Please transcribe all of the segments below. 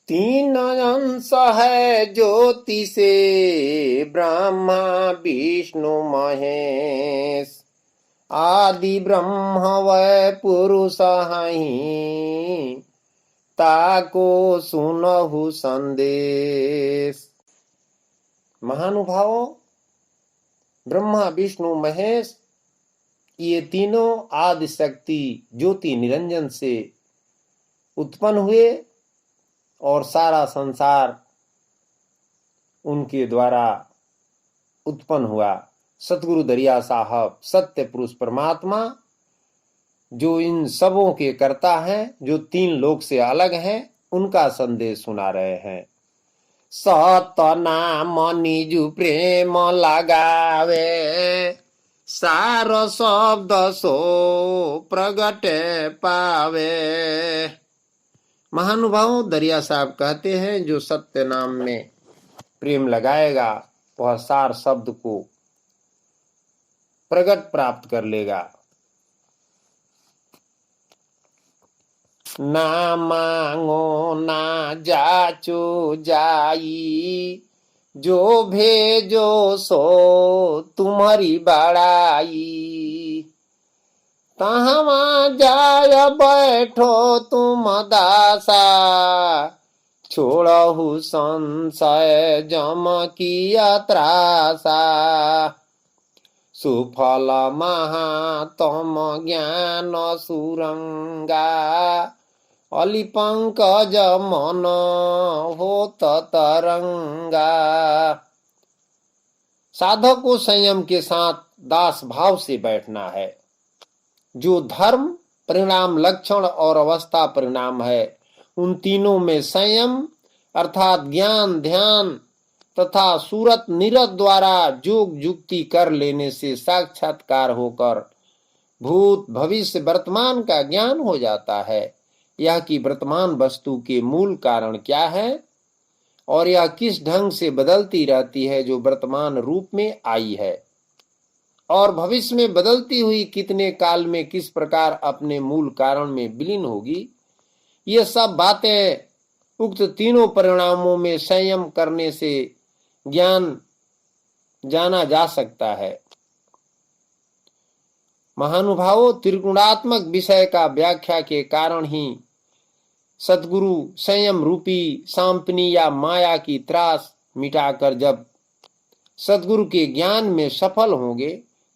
तीन अंश है ज्योति से, ब्रह्मा विष्णु महेश। आदि ब्रह्म वै पुरुष हहीं, ताको सुनहु संदेश। महानुभावों, ब्रह्मा विष्णु महेश ये तीनों आदि शक्ति ज्योति निरंजन से उत्पन्न हुए और सारा संसार उनके द्वारा उत्पन्न हुआ। सतगुरु दरिया साहब सत्य पुरुष परमात्मा जो इन सबों के कर्ता हैं, जो तीन लोक से अलग हैं, उनका संदेश सुना रहे हैं। सत नाम निजु प्रेम लगावे, सार शब्द सो प्रगट पावे। महानुभावों, दरिया साहब कहते हैं जो सत्य नाम में प्रेम लगाएगा वह सार शब्द को प्रगट प्राप्त कर लेगा। ना मांगो ना जाचो जाई, जो भेजो सो तुम्हारी बड़ाई। तहाँ जाय बैठो तुम दासा, छोड़हु संशय जम किया त्रासा। सुफल महातम ज्ञान सुरंगा, अली पंकज मन होत तरंगा। साधक को संयम के साथ दास भाव से बैठना है। जो धर्म परिणाम लक्षण और अवस्था परिणाम है, उन तीनों में संयम अर्थात ज्ञान ध्यान तथा सूरत निरत द्वारा जोग जुक्ति कर लेने से साक्षात्कार होकर भूत भविष्य वर्तमान का ज्ञान हो जाता है। यह कि वर्तमान वस्तु के मूल कारण क्या है और यह किस ढंग से बदलती रहती है जो वर्तमान रूप में आई है, और भविष्य में बदलती हुई कितने काल में किस प्रकार अपने मूल कारण में विलीन होगी। ये सब बातें उक्त तीनों परिणामों में संयम करने से ज्ञान जाना जा सकता है। महानुभावों, त्रिगुणात्मक विषय का व्याख्या के कारण ही सद्गुरु संयम रूपी सांपनी या माया की त्रास मिटाकर जब सद्गुरु के ज्ञान में सफल होंगे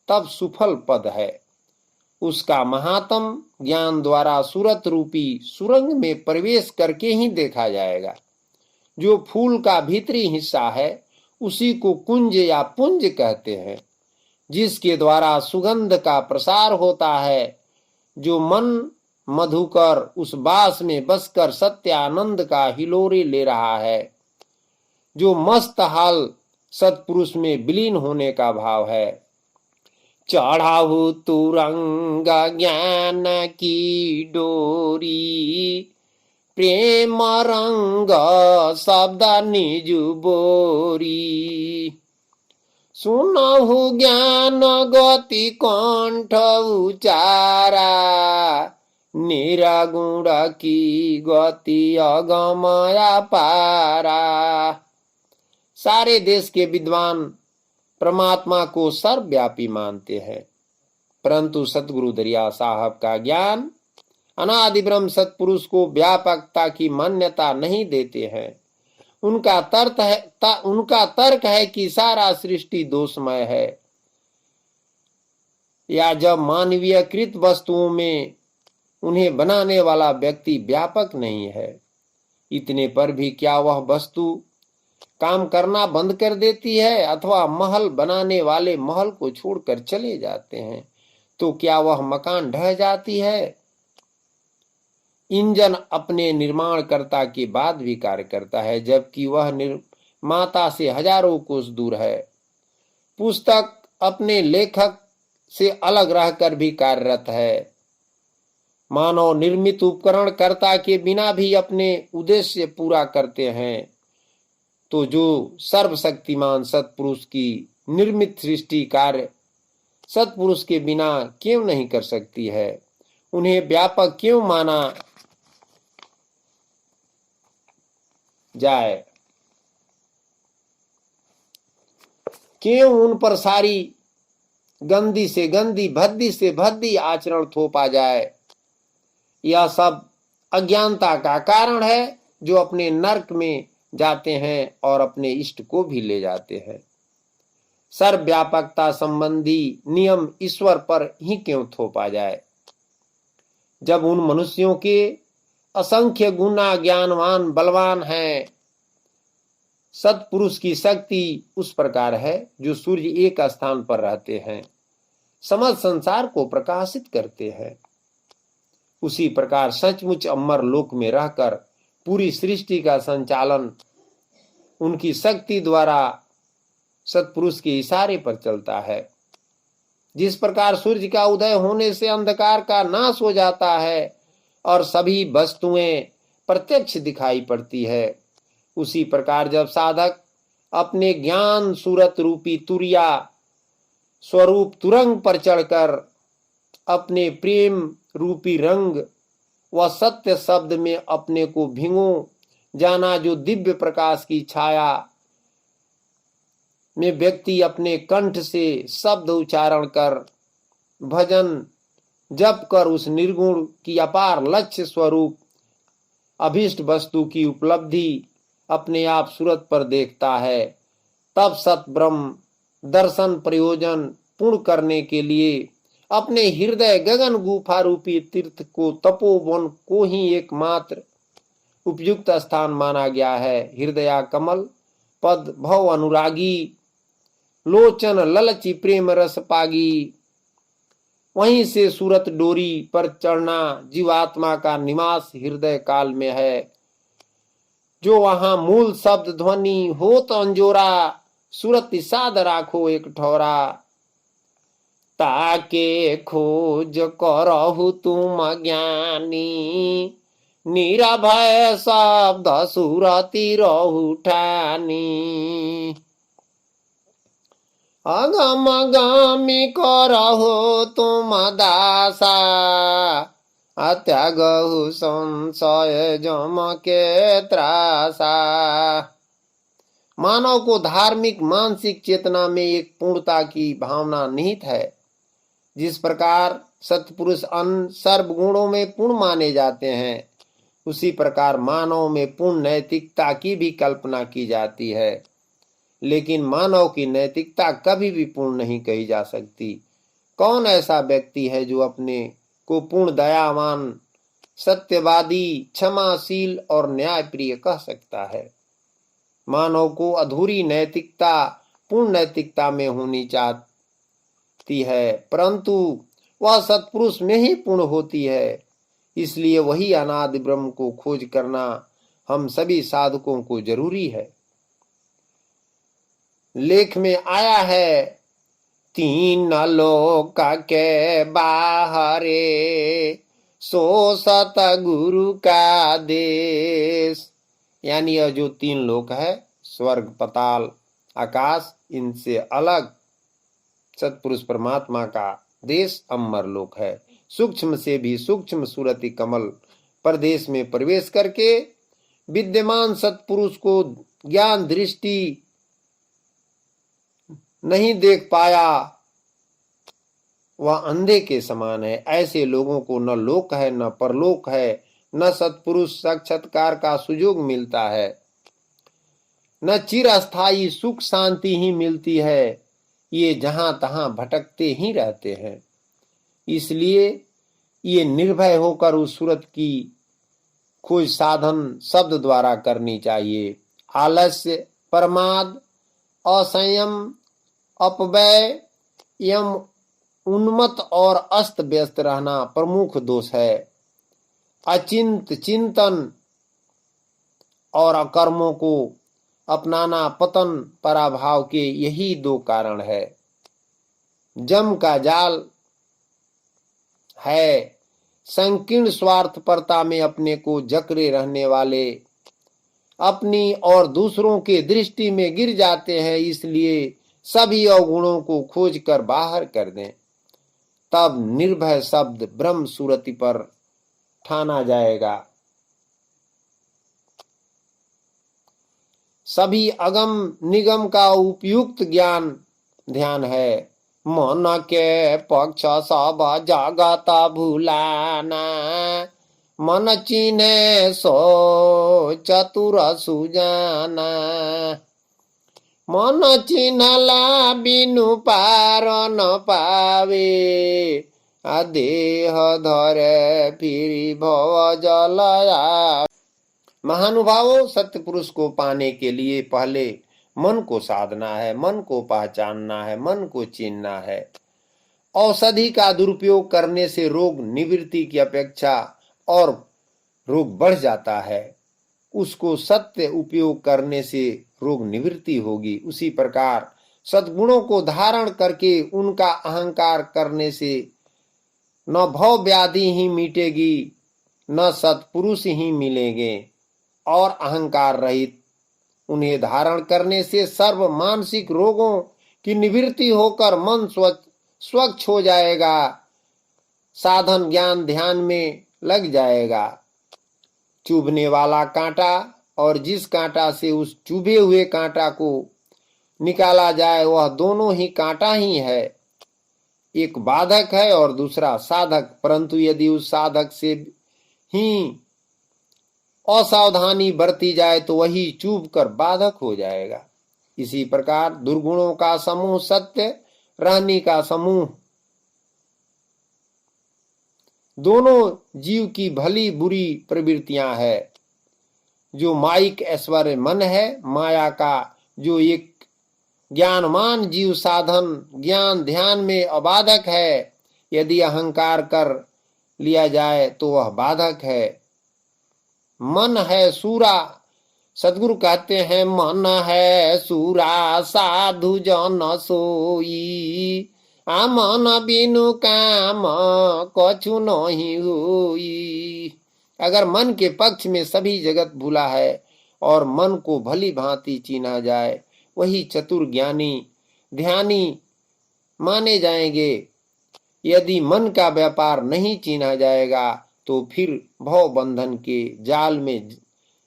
तब सुफल पद है। उसका महात्म ज्ञान द्वारा सूरत रूपी सुरंग में प्रवेश करके ही देखा जाएगा। जो फूल का भीतरी हिस्सा है उसी को कुंज या पुंज कहते हैं, जिसके द्वारा सुगंध का प्रसार होता है। जो मन मधुकर उस बास में बसकर सत्य आनंद का हिलोरे ले रहा है, जो मस्त हाल सत्पुरुष में विलीन होने का भाव है। चढ़ाऊ तुरंग ज्ञान की डोरी, प्रेम रंग शब्द निजु बोरी। सुनहु ज्ञान गति कंठ उचारा, निरागुण की गति अगमया पारा। सारे देश के विद्वान परमात्मा को सर्वव्यापी मानते हैं, परंतु सतगुरु दरिया साहब का ज्ञान अनादि ब्रह्म सत्पुरुष को व्यापकता की मान्यता नहीं देते हैं। उनका तर्क है कि सारा सृष्टि दोषमय है, या जब मानवीयकृत वस्तुओं में उन्हें बनाने वाला व्यक्ति व्यापक नहीं है। इतने पर भी क्या वह वस्तु काम करना बंद कर देती है अथवा महल बनाने वाले महल को छोड़कर चले जाते हैं तो क्या वह मकान ढह जाती है? इंजन अपने निर्माणकर्ता के बाद भी कार्य करता है, जबकि वह निर्माता से हजारों कोस दूर है। पुस्तक अपने लेखक से अलग रहकर भी कार्यरत है। मानव निर्मित उपकरण कर्ता के बिना भी अपने उद्देश्य पूरा करते हैं, तो जो सर्वशक्तिमान सत्पुरुष की निर्मित सृष्टि कार्य सत्पुरुष के बिना क्यों नहीं कर सकती है? उन्हें व्यापक क्यों माना जाए। क्यों उन पर सारी गंदी से गंदी, भद्दी से भद्दी आचरण थोपा जाए? यह सब अज्ञानता का कारण है, जो अपने नरक में जाते हैं और अपने इष्ट को भी ले जाते हैं। सर्वव्यापकता संबंधी नियम ईश्वर पर ही क्यों थोपा जाए, जब उन मनुष्यों के असंख्य गुना ज्ञानवान बलवान हैं। सत्पुरुष की शक्ति उस प्रकार है जो सूर्य एक स्थान पर रहते हैं, समस्त संसार को प्रकाशित करते हैं। उसी प्रकार सचमुच अमर लोक में रहकर पूरी सृष्टि का संचालन उनकी शक्ति द्वारा सत्पुरुष के इशारे पर चलता है। जिस प्रकार सूर्य का उदय होने से अंधकार का नाश हो जाता है और सभी वस्तुएं प्रत्यक्ष दिखाई पड़ती है, उसी प्रकार जब साधक अपने ज्ञान सूरत रूपी तुरिया स्वरूप तुरंग पर चढ़कर अपने प्रेम रूपी रंग व सत्य शब्द में अपने को भिगो जाना, जो दिव्य प्रकाश की छाया में व्यक्ति अपने कंठ से शब्द उच्चारण कर भजन जप कर उस निर्गुण की अपार लक्ष्य स्वरूप अभीष्ट वस्तु की उपलब्धि अपने आप सूरत पर देखता है, तब सत ब्रह्म दर्शन प्रयोजन पूर्ण करने के लिए अपने हृदय गगन गुफा रूपी तीर्थ को, तपोवन को ही एकमात्र उपयुक्त स्थान माना गया है। हृदया कमल पद भव अनुरागी, लोचन ललची प्रेम रस पागी। वहीं से सूरत डोरी पर चढ़ना जीवात्मा का निवास हृदय काल में है, जो वहां मूल शब्द ध्वनि हो तो अंजोरा, सूरत साध राखो एक ठौरा। ताके खोज करहु तुम ज्ञानी, निरभय शब्द सुरति रहु ठानी। अगम गामी करहु तुम दासा, अत्यागहु संशय जम के त्रासा। मानव को धार्मिक मानसिक चेतना में एक पूर्णता की भावना निहित है। जिस प्रकार सत्पुरुष अन्य सर्व गुणों में पूर्ण माने जाते हैं, उसी प्रकार मानव में पूर्ण नैतिकता की भी कल्पना की जाती है। लेकिन मानव की नैतिकता कभी भी पूर्ण नहीं कही जा सकती। कौन ऐसा व्यक्ति है जो अपने को पूर्ण दयावान, सत्यवादी, क्षमाशील और न्यायप्रिय कह सकता है? मानव को अधूरी नैतिकता पूर्ण नैतिकता में होनी चाहती है, परंतु वह सत्पुरुष में ही पूर्ण होती है। इसलिए वही अनादि ब्रह्म को खोज करना हम सभी साधकों को जरूरी है। लेख में आया है, तीन लोक के बाहरे, सो सत गुरु का देश। यानी यह जो तीन लोक है, स्वर्ग, पताल, आकाश, इनसे अलग सत्पुरुष परमात्मा का देश अमर लोक है। सूक्ष्म से भी सूक्ष्म सूरति कमल प्रदेश में प्रवेश करके विद्यमान सत्पुरुष को ज्ञान दृष्टि नहीं देख पाया, वह अंधे के समान है। ऐसे लोगों को न लोक है, न परलोक है, न सत्पुरुष साक्षात्कार का सुयोग मिलता है, न चिरस्थायी सुख शांति ही मिलती है। ये जहां तहां भटकते ही रहते हैं। इसलिए ये निर्भय होकर उस सूरत की खोज साधन शब्द द्वारा करनी चाहिए। आलस्य, प्रमाद, असंयम, अपव्यय, यम, उन्मत्त और अस्त व्यस्त रहना प्रमुख दोष है। अचिंत चिंतन और अकर्मों को अपनाना पतन पराभाव के यही दो कारण है। जम का जाल है, संकीर्ण स्वार्थपरता में अपने को जकड़े रहने वाले अपनी और दूसरों के दृष्टि में गिर जाते हैं। इसलिए सभी अवगुणों को खोज कर बाहर कर दें, तब निर्भय शब्द ब्रह्म सूरति पर ठाना जाएगा। सभी अगम निगम का उपयुक्त ज्ञान ध्यान है। मन के पक्ष सब जगत भूलाना, मन चिन्हे सो चतुर सुजाना। मन चिन्हला बिनु पार न पावे, देह धरे फिर भव जलया। महानुभावों, सत्य पुरुष को पाने के लिए पहले मन को साधना है, मन को पहचानना है, मन को चिन्हना है। औषधि का दुरुपयोग करने से रोग निवृत्ति की अपेक्षा और रोग बढ़ जाता है, उसको सत्य उपयोग करने से रोग निवृत्ति होगी। उसी प्रकार सद्गुणों को धारण करके उनका अहंकार करने से न भव व्याधि ही मिटेगी, न सत्पुरुष ही मिलेंगे। और अहंकार रहित उन्हें धारण करने से सर्व मानसिक रोगों की निवृत्ति होकर मन स्वच्छ हो जाएगा, साधन ज्ञान ध्यान में लग जाएगा। चुभने वाला कांटा और जिस कांटा से उस चुभे हुए कांटा को निकाला जाए, वह दोनों ही कांटा ही है। एक बाधक है और दूसरा साधक, परंतु यदि उस साधक से ही असावधानी बरती जाए तो वही चूब कर बाधक हो जाएगा। इसी प्रकार दुर्गुणों का समूह सत्य रहनी का समूह दोनों जीव की भली बुरी प्रवृत्तियां है। जो माइक ऐश्वर्य मन है, माया का जो एक ज्ञानमान जीव साधन ज्ञान ध्यान में अबाधक है, यदि अहंकार कर लिया जाए तो वह बाधक है। मन है सूरा, सदगुरु कहते हैं मन है सूरा साधु जन सोई, आ मन बिनु काम कछु नहीं हुई। अगर मन के पक्ष में सभी जगत भूला है और मन को भली भांति चिन्हा जाए, वही चतुर ज्ञानी ध्यानी माने जाएंगे। यदि मन का व्यापार नहीं चिन्हा जाएगा तो फिर भव बंधन के जाल में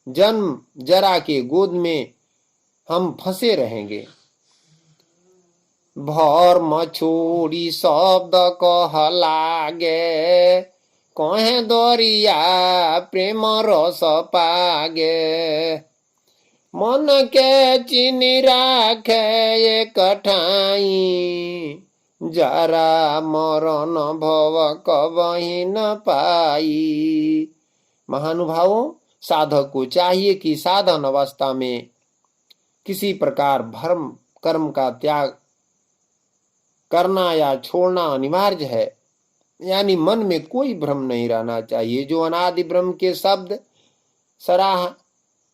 जन्म जरा के गोद में हम फंसे रहेंगे। भर्म छोड़ी शब्द कह लागे, कहे दरिया प्रेम रस पागे। मन के चिनी राखे एक ठाई, जरा मरण भव कबही न पाई। महानुभावों, साधक को चाहिए कि साधन अवस्था में किसी प्रकार भ्रम कर्म का त्याग करना या छोड़ना अनिवार्य है, यानी मन में कोई भ्रम नहीं रहना चाहिए। जो अनादि ब्रह्म के शब्द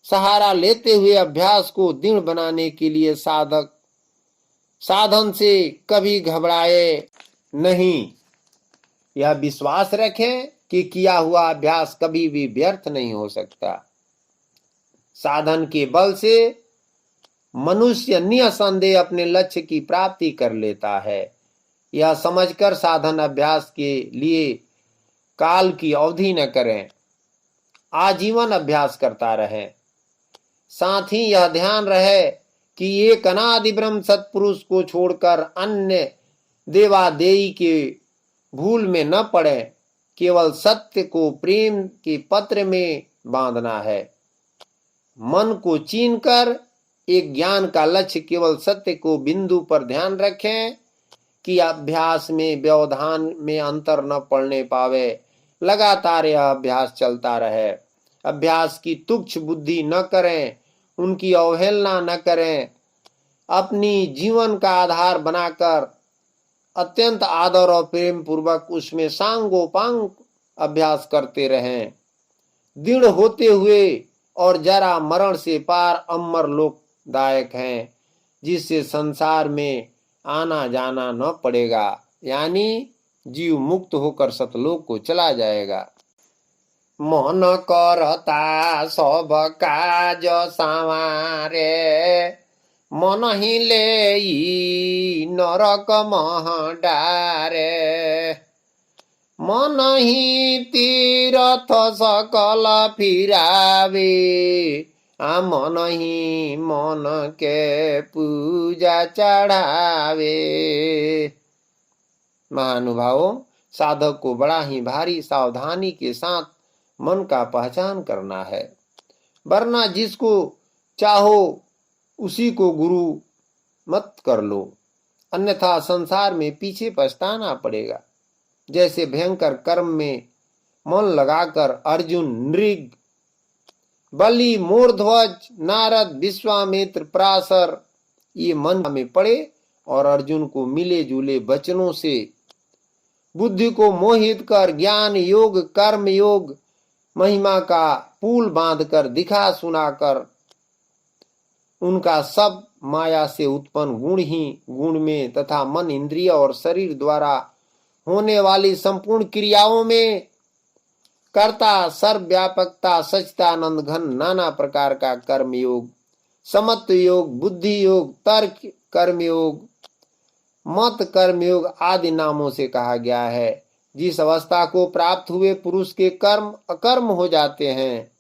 सहारा लेते हुए अभ्यास को दृढ़ बनाने के लिए साधक साधन से कभी घबराए नहीं। यह विश्वास रखें कि किया हुआ अभ्यास कभी भी व्यर्थ नहीं हो सकता। साधन के बल से मनुष्य निसंदेह अपने लक्ष्य की प्राप्ति कर लेता है। यह समझकर साधन अभ्यास के लिए काल की अवधि न करें, आजीवन अभ्यास करता रहे। साथ ही यह ध्यान रहे कि एक अनादि ब्रह्म सत्पुरुष को छोड़कर अन्य देवादेई के भूल में न पड़े। केवल सत्य को प्रेम के पत्र में बांधना है। मन को चीनकर एक ज्ञान का लक्ष्य केवल सत्य को बिंदु पर ध्यान रखें कि अभ्यास में व्यवधान में अंतर न पड़ने पावे। लगातार यह अभ्यास चलता रहे। अभ्यास की तुच्छ बुद्धि न करें, उनकी अवहेलना न करें। अपनी जीवन का आधार बनाकर अत्यंत आदर और प्रेम पूर्वक उसमें सांगोपांग अभ्यास करते रहें। दृढ़ होते हुए और जरा मरण से पार अमर लोकदायक हैं, जिससे संसार में आना जाना न पड़ेगा, यानी जीव मुक्त होकर सतलोक को चला जाएगा। मन करता सब काज संवारे, मन ही ले नरक मह डारे। मन ही तीरथ सकल फिरावे, मन ही मन के पूजा चढ़ावे। महानुभावों, साधक को बड़ा ही भारी सावधानी के साथ मन का पहचान करना है, वरना जिसको चाहो उसी को गुरु मत कर लो, अन्यथा संसार में पीछे पछताना पड़ेगा। जैसे भयंकर कर्म में मन लगाकर अर्जुन, नृग, बलि, मूर्ध्वज, नारद, विश्वामित्र, पराशर ये मन में पड़े और अर्जुन को मिले जुले वचनों से बुद्धि को मोहित कर ज्ञान योग, कर्म योग, महिमा का पुल बांधकर दिखा सुनाकर उनका सब माया से उत्पन्न गुण ही गुण में तथा मन, इंद्रिय और शरीर द्वारा होने वाली संपूर्ण क्रियाओं में कर्ता, सर्वव्यापकता, सच्चिदानंद घन, नाना प्रकार का कर्म योग, समत्व योग, बुद्धि योग, तर्क कर्म योग, मत कर्म योग आदि नामों से कहा गया है। जिस अवस्था को प्राप्त हुए पुरुष के कर्म अकर्म हो जाते हैं,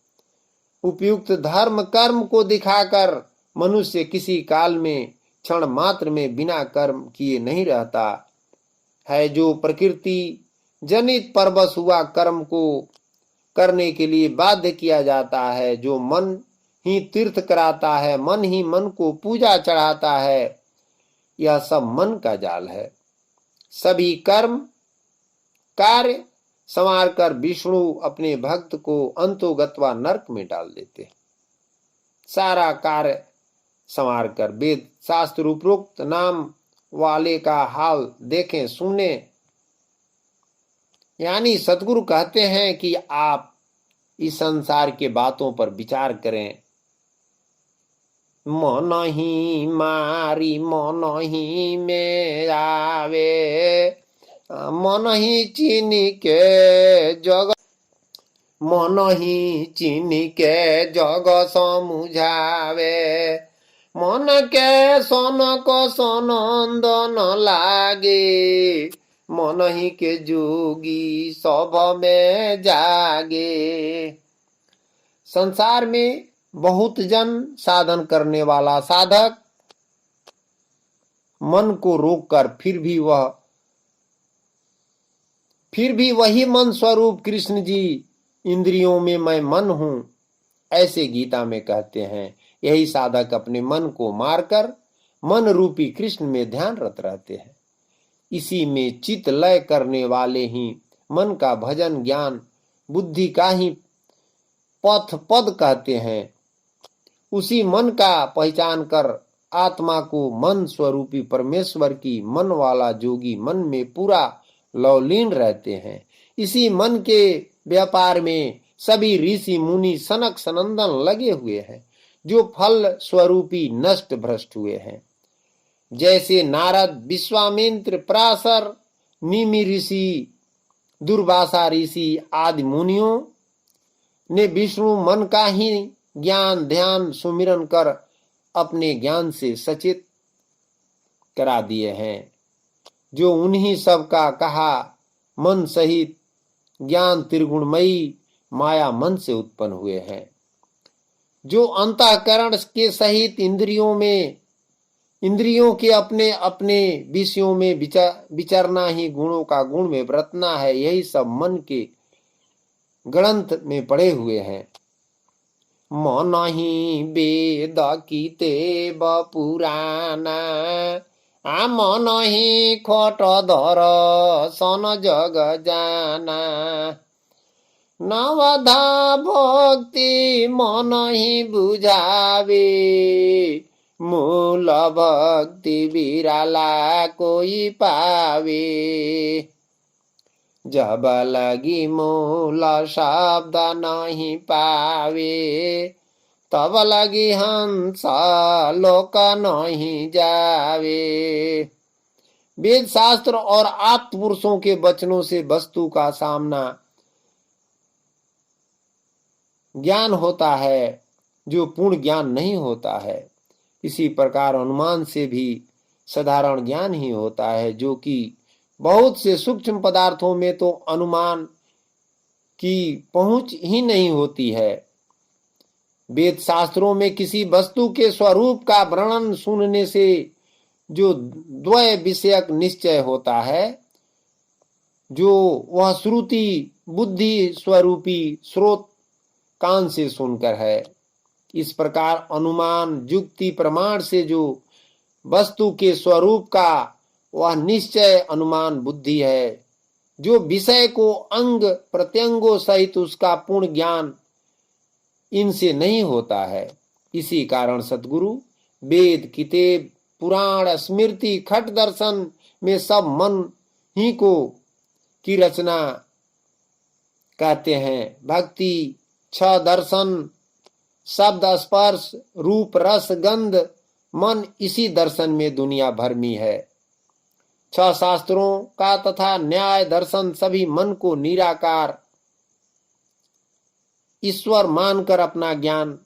उपयुक्त धर्म कर्म को दिखाकर मनुष्य किसी काल में क्षण मात्र में बिना कर्म किए नहीं रहता है। जो प्रकृति जनित परवश हुआ कर्म को करने के लिए बाध्य किया जाता है, जो मन ही तीर्थ कराता है, मन ही मन को पूजा चढ़ाता है, यह सब मन का जाल है। सभी कर्म कार्य संवार कर विष्णु अपने भक्त को अंतोगत्वा नरक में डाल देते हैं। सारा कार्य संवार कर वेद शास्त्र उपरोक्त नाम वाले का हाल देखें सुने। यानी सदगुरु कहते हैं कि आप इस संसार के बातों पर विचार करें। मन ही मारी मन ही में आवे, मन ही चीनी के जग, मन ही चीनी के जग समुझावे, मन के सन को सनंद न लागे, मन ही के जोगी सब में जागे। संसार में बहुत जन साधन करने वाला साधक मन को रोककर फिर भी वही मन स्वरूप कृष्ण जी इंद्रियों में मैं मन हूं ऐसे गीता में कहते हैं। यही साधक अपने मन को मारकर मन रूपी कृष्ण में ध्यानरत रहते हैं। इसी में चित लय करने वाले ही मन का भजन ज्ञान बुद्धि का ही पथ पद कहते हैं। उसी मन का पहचान कर आत्मा को मन स्वरूपी परमेश्वर की मन वाला जोगी मन में पूरा लवलीन रहते हैं। इसी मन के व्यापार में सभी ऋषि मुनि सनक सनंदन लगे हुए हैं, जो फल स्वरूपी नष्ट भ्रष्ट हुए हैं। जैसे नारद, विश्वामित्र, पराशर, निमि ऋषि, दुर्वासा ऋषि आदि मुनियों ने विष्णु मन का ही ज्ञान ध्यान सुमिरन कर अपने ज्ञान से सचेत करा दिए हैं। जो उन्हीं सब का कहा मन सहित ज्ञान त्रिगुणमयी माया मन से उत्पन्न हुए हैं। जो अंतःकरण के सहित इंद्रियों के अपने अपने विषयों में विचरना ही गुणों का गुण में बरतना है, यही सब मन के ग्रंथ में पड़े हुए हैं। मन ही वेद किताब पुराना, मन ही खोट धर सन जग जाना, नवधा भक्ति मन ही बुझावे, मूल भक्ति बिराला कोई पावे, जब लगी मूल शब्द नहीं पावे, तब लगी हंस लोक नहीं जावे। वेद शास्त्र और आप्त पुरुषों के वचनों से वस्तु का सामना ज्ञान होता है, जो पूर्ण ज्ञान नहीं होता है। इसी प्रकार अनुमान से भी साधारण ज्ञान ही होता है, जो कि बहुत से सूक्ष्म पदार्थों में तो अनुमान की पहुंच ही नहीं होती है। वेद शास्त्रों में किसी वस्तु के स्वरूप का वर्णन सुनने से जो द्वय विषयक निश्चय होता है, जो वह श्रुति बुद्धि स्वरूपी स्रोत कान से सुनकर है। इस प्रकार अनुमान युक्ति प्रमाण से जो वस्तु के स्वरूप का वह निश्चय अनुमान बुद्धि है, जो विषय को अंग प्रत्यंगों सहित उसका पूर्ण ज्ञान इनसे नहीं होता है। इसी कारण सद्गुरु वेद किताब पुराण स्मृति खट दर्शन में सब मन ही को की रचना कहते हैं। भक्ति छह दर्शन शब्द स्पर्श रूप रस गंध मन इसी दर्शन में दुनिया भर में है। छह शास्त्रों का तथा न्याय दर्शन सभी मन को निराकार ईश्वर मानकर अपना ज्ञान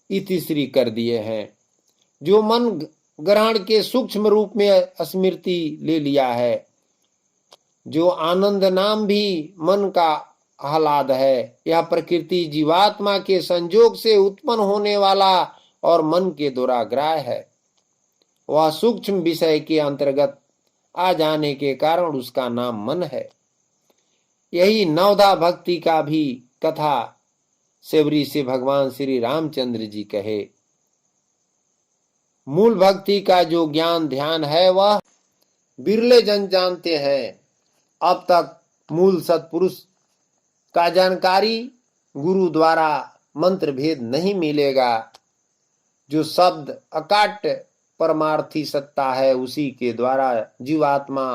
इतिश्री कर दिए हैं। जो मन ग्रहण के सूक्ष्म रूप में स्मृति ले लिया है, जो आनंद नाम भी मन का आह्लाद है, यह प्रकृति जीवात्मा के संयोग से उत्पन्न होने वाला और मन के दुराग्रह है। वह सूक्ष्म विषय के अंतर्गत आ जाने के कारण उसका नाम मन है। यही नवधा भक्ति का भी कथा सेवरी से भगवान श्री रामचंद्र जी कहे। मूल भक्ति का जो ज्ञान ध्यान है वह बिरले जन जानते हैं। अब तक मूल सत्पुरुष का जानकारी गुरु द्वारा मंत्र भेद नहीं मिलेगा। जो शब्द अकाट्य परमार्थी सत्ता है, उसी के द्वारा जीवात्मा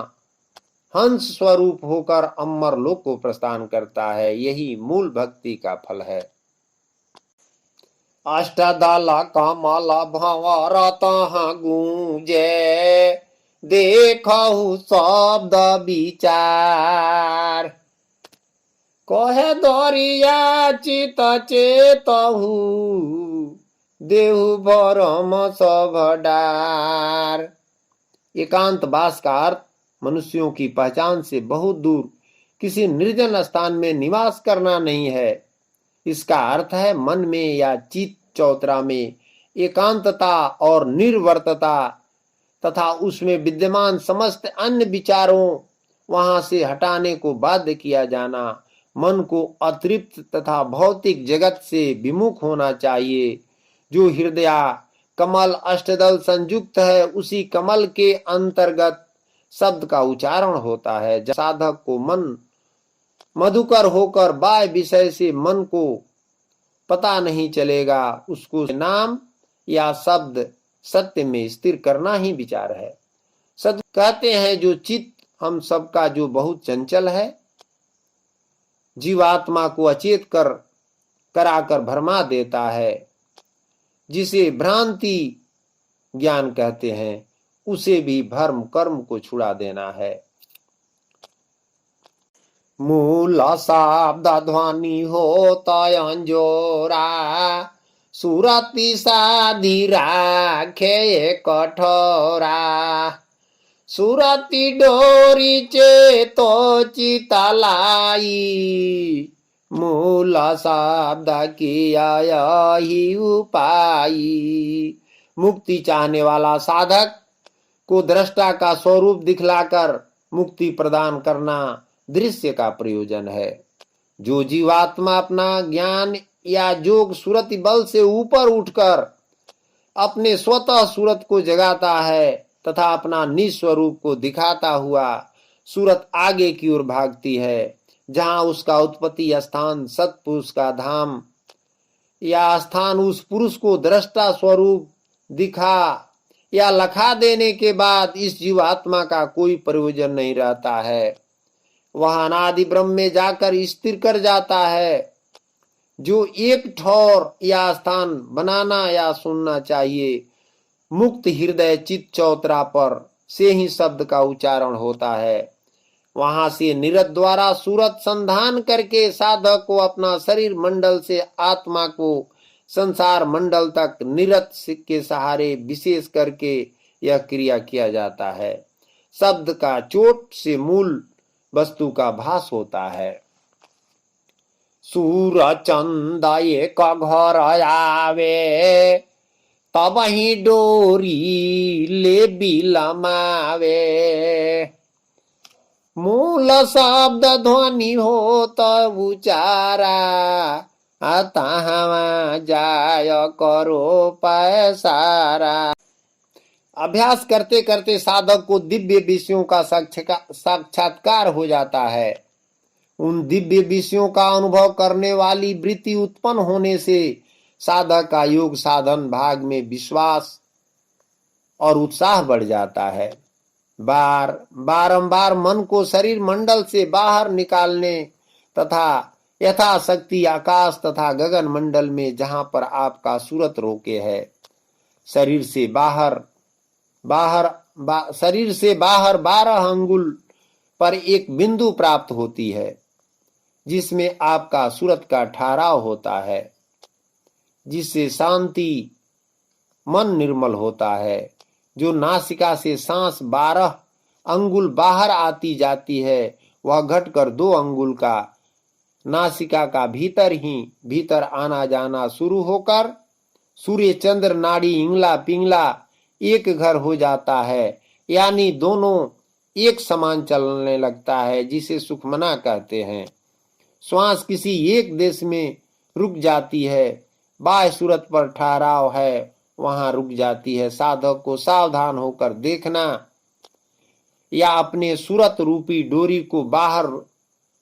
हंस स्वरूप होकर अमर लोक को प्रस्थान करता है। यही मूल भक्ति का फल है। अष्टदला कमल भंवर गूंजे देखहु शब्द विचार, कहे दरिया चित चेतहु देहु भरम सब डार। एकांत वास का अर्थ मनुष्यों की पहचान से बहुत दूर किसी निर्जन स्थान में निवास करना नहीं है। इसका अर्थ है मन में या चित चौतरा में एकांतता और निर्वर्तता तथा उसमें विद्यमान समस्त अन्य विचारों वहां से हटाने को बाध्य किया जाना। मन को अतृप्त तथा भौतिक जगत से विमुख होना चाहिए। जो हृदय कमल अष्टदल संयुक्त है, उसी कमल के अंतर्गत शब्द का उच्चारण होता है। जब साधक को मन मधुकर होकर बाह्य विषय से मन को पता नहीं चलेगा, उसको नाम या शब्द सत्य में स्थिर करना ही विचार है। सद कहते हैं जो चित्त हम सबका जो बहुत चंचल है, जीवात्मा को अचेत कराकर भरमा देता है, जिसे भ्रांति ज्ञान कहते हैं, उसे भी भर्म कर्म को छुड़ा देना है। मूल शब्द ध्वनि होता अंजोरा, सुरति साधी राखे कठोरा, सुरति डोरी चेतो चितलाई, मूल शब्द किया यही उपाय। मुक्ति चाहने वाला साधक को दृष्टा का स्वरूप दिखलाकर मुक्ति प्रदान करना दृश्य का प्रयोजन है। जो जीवात्मा अपना ज्ञान या योग सुरति बल से ऊपर उठकर अपने स्वतः सूरत को जगाता है तथा अपना निस्वरूप को दिखाता हुआ सूरत आगे की ओर भागती है, जहां उसका उत्पत्ति स्थान सत्पुरुष का धाम या स्थान उस पुरुष को दृष्टा स्वरूप दिखा या लखा देने के बाद इस जीवात्मा का कोई प्रयोजन नहीं रहता है। वह अनादि ब्रह्म में जाकर स्थिर कर जाता है। जो एक ठौर या स्थान बनाना या सुनना चाहिए, मुक्त हृदय चित चौतरा पर से ही शब्द का उच्चारण होता है। वहां से निरत द्वारा सूरत संधान करके साधक को अपना शरीर मंडल से आत्मा को संसार मंडल तक निरत के सहारे विशेष करके यह क्रिया किया जाता है। शब्द का चोट से मूल वस्तु का भास होता है। सूर चंद एक घर आवे, तब ही डोरी ले बिलमावे। मूल शब्द ध्वनि हो तब उचारा, तहाँ जाय करो पैसारा। अभ्यास करते करते साधक को दिव्य विषयों का साक्षात्कार हो जाता है। उन दिव्य विषयों का अनुभव करने वाली वृत्ति उत्पन्न होने से साधक का योग साधन भाग में विश्वास और उत्साह बढ़ जाता है। बारंबार मन को शरीर मंडल से बाहर निकालने तथा यथाशक्ति आकाश तथा गगन मंडल में जहां पर आपका सूरत रोके है, शरीर से बाहर 12 अंगुल पर एक बिंदु प्राप्त होती है, जिसमें आपका सूरत का ठहराव होता है, जिससे शांति मन निर्मल होता है। जो नासिका से सांस 12 अंगुल बाहर आती जाती है, वह घटकर 2 अंगुल का नासिका का भीतर आना जाना शुरू होकर सूर्य चंद्र नाड़ी इंगला पिंगला एक घर हो जाता है, यानी दोनों एक समान चलने लगता है, जिसे सुखमना कहते हैं। श्वास किसी एक देश में रुक जाती है, बाह्य सूरत पर ठहराव है, वहां रुक जाती है। साधक को सावधान होकर देखना या अपने सूरत रूपी डोरी को बाहर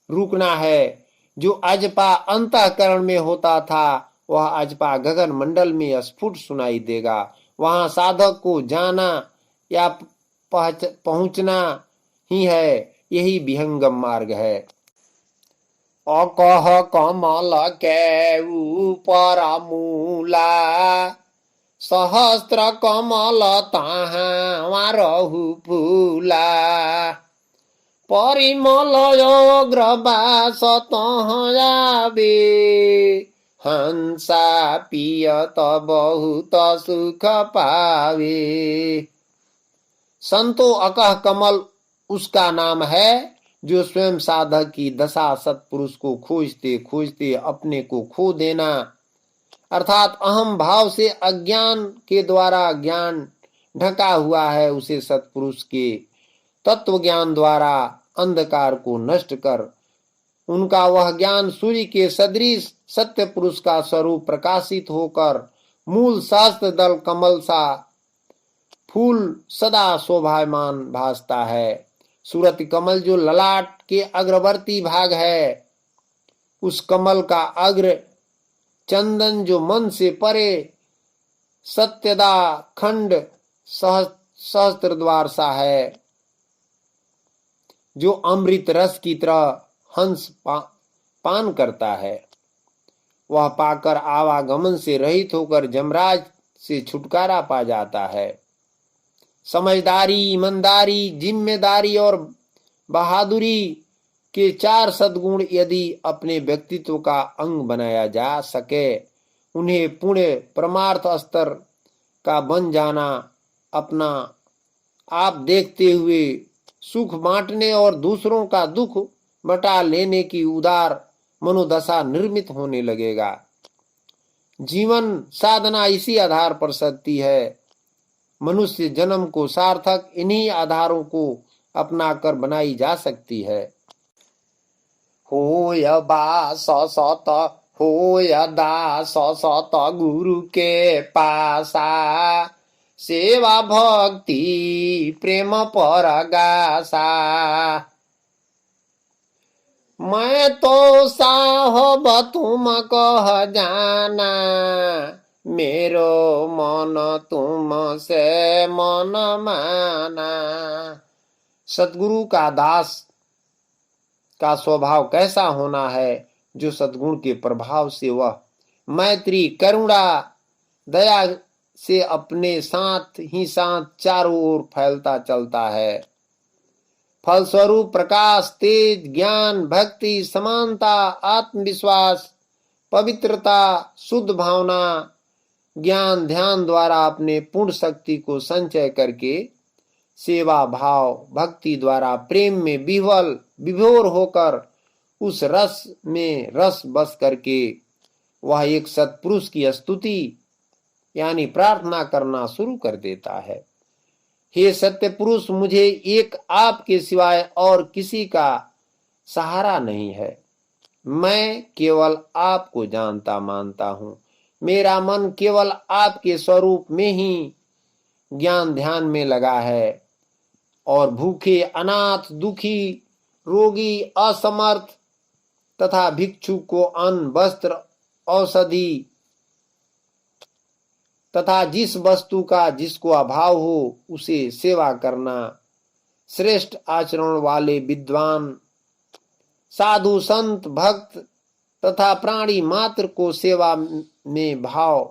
रुकना है। जो अजपा अंतःकरण में होता था, वह अजपा गगन मंडल में स्फुट सुनाई देगा। वहां साधक को जाना या पहुंचना ही है, यही विहंगम मार्ग है। अकह कमल के ऊपर मूला, सहस्त्र कमल तहाँ रहु फूला। परिमल अग्रवास तहाँ आवे, हंसा पियत बहुत सुख पावे। संतो अकह कमल उसका नाम है जो स्वयं साधक की दशा सत्पुरुष को खोजते खोजते अपने को खो देना, अर्थात अहम भाव से अज्ञान के द्वारा ज्ञान ढका हुआ है, उसे सत्पुरुष के तत्व ज्ञान द्वारा अंधकार को नष्ट कर उनका वह ज्ञान सूर्य के सदृश सत्य पुरुष का स्वरूप प्रकाशित होकर मूल शास्त्र दल कमल सा फूल सदा शोभायमान भासता है। सूरत कमल जो ललाट के अग्रवर्ती भाग है, उस कमल का अग्र चंदन जो मन से परे सत्यदा खंड सहस्त्र द्वार सा है, जो अमृत रस की तरह हंस पान करता है। वह पाकर आवागमन से रहित होकर जमराज से छुटकारा पा जाता है। समझदारी, ईमानदारी, जिम्मेदारी और बहादुरी के 4 सद्गुण यदि अपने व्यक्तित्व का अंग बनाया जा सके, उन्हें पुण्य परमार्थ स्तर का बन जाना, अपना आप देखते हुए सुख बांटने और दूसरों का दुख बटा लेने की उदार मनोदशा निर्मित होने लगेगा। जीवन साधना इसी आधार पर सकती है। मनुष्य जन्म को सार्थक इन्हीं आधारों को अपनाकर बनाई जा सकती है। होय बास सत होय दास सत गुरु के पासा, सेवा भक्ति प्रेम परगासा। मैं तो साहब तुम कह जाना, मेरो मन तुम से मन माना। सद्गुरु का दास का स्वभाव कैसा होना है? जो सद्गुण के प्रभाव से वह मैत्री, करुणा, दया से अपने साथ ही साथ चारों ओर फैलता चलता है। फलस्वरूप प्रकाश, तेज, ज्ञान, भक्ति, समानता, आत्मविश्वास, पवित्रता, शुद्ध भावना, ज्ञान, ध्यान द्वारा अपने पूर्ण शक्ति को संचय करके सेवा भाव, भक्ति द्वारा प्रेम में विभोर होकर उस रस में रस बस करके वह एक सत्पुरुष की स्तुति यानी प्रार्थना करना शुरू कर देता है। हे सत्य पुरुष, मुझे एक आपके सिवाय और किसी का सहारा नहीं है। मैं केवल आपको जानता मानता हूं। मेरा मन केवल आपके स्वरूप में ही ज्ञान ध्यान में लगा है और भूखे, अनाथ, दुखी, रोगी, असमर्थ तथा भिक्षु को अन्न, वस्त्र, औषधि तथा जिस वस्तु का जिसको अभाव हो उसे सेवा करना, श्रेष्ठ आचरण वाले विद्वान, साधु, संत, भक्त तथा प्राणी मात्र को सेवा में भाव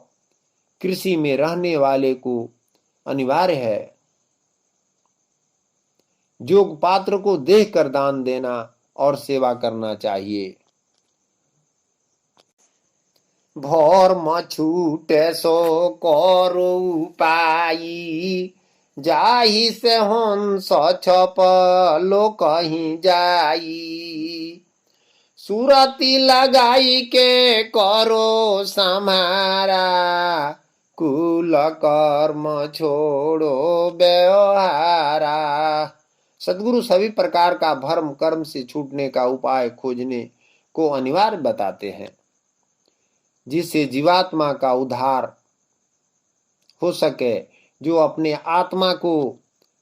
कृषि में रहने वाले को अनिवार्य है। जोग पात्र को देख कर दान देना और सेवा करना चाहिए। भोर छूटे सो करो उपाई, जाहि से हंस छप लो कहीं जाई। सुरती लगाई के करो समारा, कुल कर्म छोड़ो व्यवहारा। सद्गुरु सभी प्रकार का भ्रम कर्म से छूटने का उपाय खोजने को अनिवार्य बताते हैं, जिससे जीवात्मा का उद्धार हो सके। जो अपने आत्मा को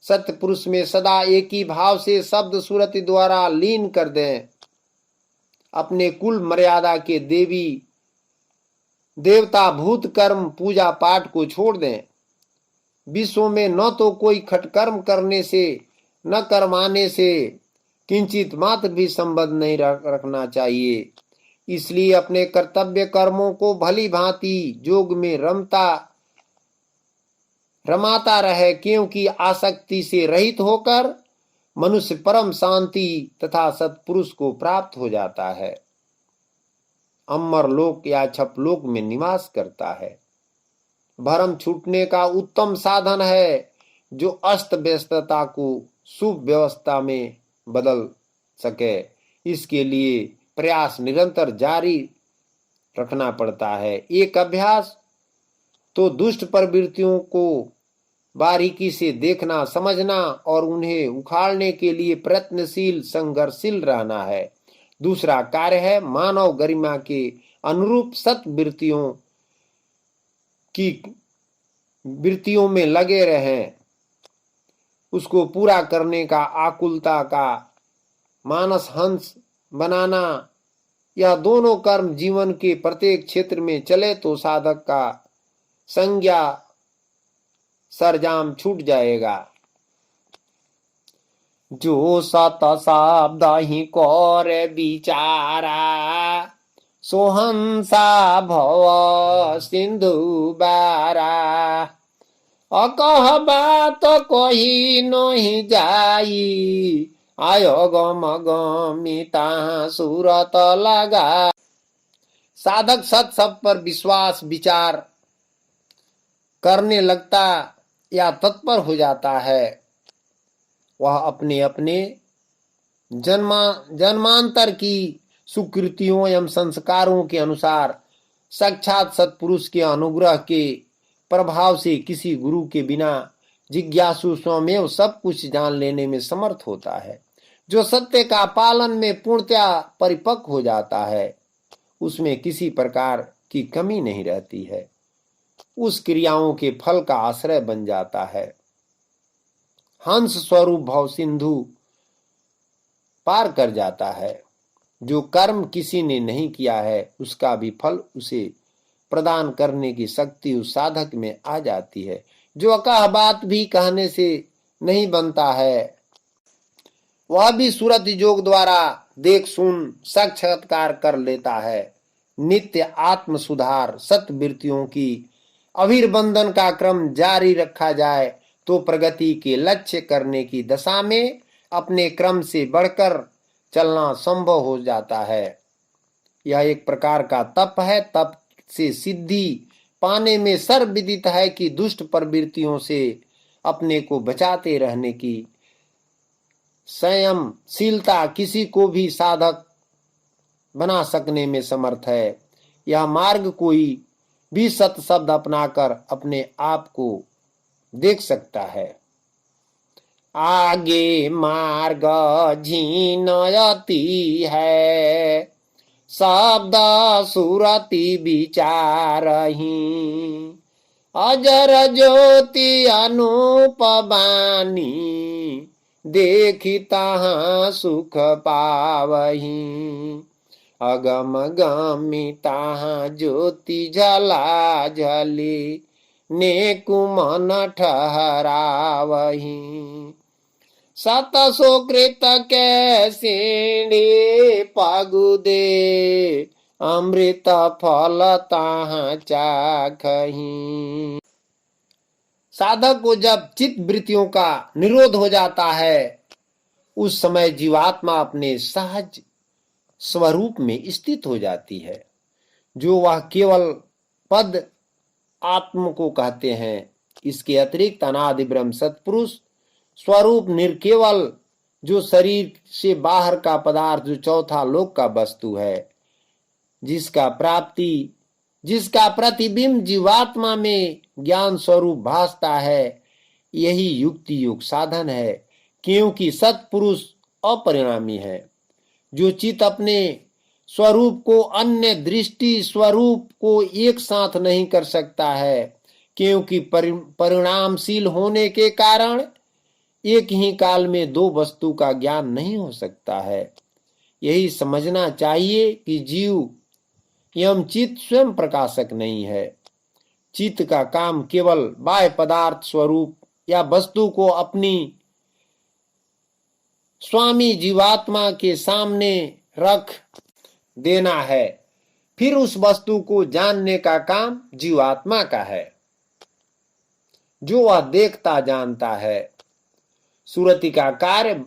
सत्य पुरुष में सदा एक ही भाव से शब्द सुरति द्वारा लीन कर दें, अपने कुल मर्यादा के देवी देवता भूत कर्म पूजा पाठ को छोड़ दें। विश्व में न तो कोई खटकर्म करने से न कर्माने से किंचित मात्र भी संबंध नहीं रखना चाहिए। इसलिए अपने कर्तव्य कर्मों को भली भांति जोग में रमाता रहे, क्योंकि आसक्ति से रहित होकर मनुष्य परम शांति तथा सत्पुरुष को प्राप्त हो जाता है, अमर लोक या छपलोक में निवास करता है। भ्रम छूटने का उत्तम साधन है जो अस्त व्यस्तता को शुभ व्यवस्था में बदल सके। इसके लिए प्रयास निरंतर जारी रखना पड़ता है। एक अभ्यास तो दुष्ट प्रवृत्तियों को बारीकी से देखना, समझना और उन्हें उखाड़ने के लिए प्रयत्नशील, संघर्षशील रहना है। दूसरा कार्य है मानव गरिमा के अनुरूप वृत्तियों में लगे रहें, उसको पूरा करने का आकुलता का मानस हंस बनाना। यह दोनों कर्म जीवन के प्रत्येक क्षेत्र में चले तो साधक का संज्ञा सरजाम छूट जाएगा। जो सत शब्द ही कर विचारा, सोहंसा भव सिंधु बारा। अकह बात कही नहीं जाई, आयो गम गमिता सूरत लगा। साधक सत सब पर विश्वास विचार करने लगता या तत्पर हो जाता है। वह अपने अपने जन्मांतर की सुकृतियों एवं संस्कारों के अनुसार साक्षात सत्पुरुष के अनुग्रह के प्रभाव से किसी गुरु के बिना जिज्ञासु स्वयं सब कुछ जान लेने में समर्थ होता है। जो सत्य का पालन में पूर्णतया परिपक्व हो जाता है, उसमें किसी प्रकार की कमी नहीं रहती है, उस क्रियाओं के फल का आश्रय बन जाता है। हंस स्वरूप भव सिंधु पार कर जाता है। जो कर्म किसी ने नहीं किया है, उसका भी फल उसे प्रदान करने की शक्ति उस साधक में आ जाती है। जो अकह बात भी कहने से नहीं बनता है, वह भी सुरति योग द्वारा देख सुन साक्षात्कार कर लेता है। नित्य आत्म सुधार सत्वृत्तियों की अभिर्बंधन का क्रम जारी रखा जाए तो प्रगति के लक्ष्य करने की दशा में अपने क्रम से बढ़कर चलना संभव हो जाता है। यह एक प्रकार का तप है। तप से सिद्धि पाने में सर्वविदित है कि दुष्ट प्रवृत्तियों से अपने को बचाते रहने की संयमशीलता किसी को भी साधक बना सकने में समर्थ है। यह मार्ग कोई भी सत शब्द अपनाकर अपने आप को देख सकता है। आगे मार्ग झीनयती है, शब्द सुरति विचारही, अजर ज्योति अनुपबानी, देखी तहाँ सुख पावही, अगम गमी तहाँ ज्योति झला झली, नेकु मन ठहरावही, सत सुकृत के सीढ़ी पगुदे, अमृत फल तहाँ चाखही। साधक को जब चित्त वृत्तियों का निरोध हो जाता है, उस समय जीवात्मा अपने सहज स्वरूप में स्थित हो जाती है, जो वह केवल पद आत्म को कहते हैं। इसके अतिरिक्त अनादि ब्रह्म सत्पुरुष स्वरूप निर्केवल, जो शरीर से बाहर का पदार्थ, जो चौथा लोक का वस्तु है, जिसका प्रतिबिंब जीवात्मा में ज्ञान स्वरूप भासता है, यही युक्ति युग साधन है। क्योंकि सत्पुरुष अपरिणामी है। जो चित्त अपने स्वरूप को अन्य दृष्टि स्वरूप को एक साथ नहीं कर सकता है, क्योंकि परिणामशील होने के कारण एक ही काल में दो वस्तु का ज्ञान नहीं हो सकता है। यही समझना चाहिए कि जीव एवं चित्त स्वयं प्रकाशक नहीं है। चित्त का काम केवल बाह्य पदार्थ स्वरूप या वस्तु को अपनी स्वामी जीवात्मा के सामने रख देना है, फिर उस वस्तु को जानने का काम जीवात्मा का है, जो वह देखता जानता है। सुरति का कार्य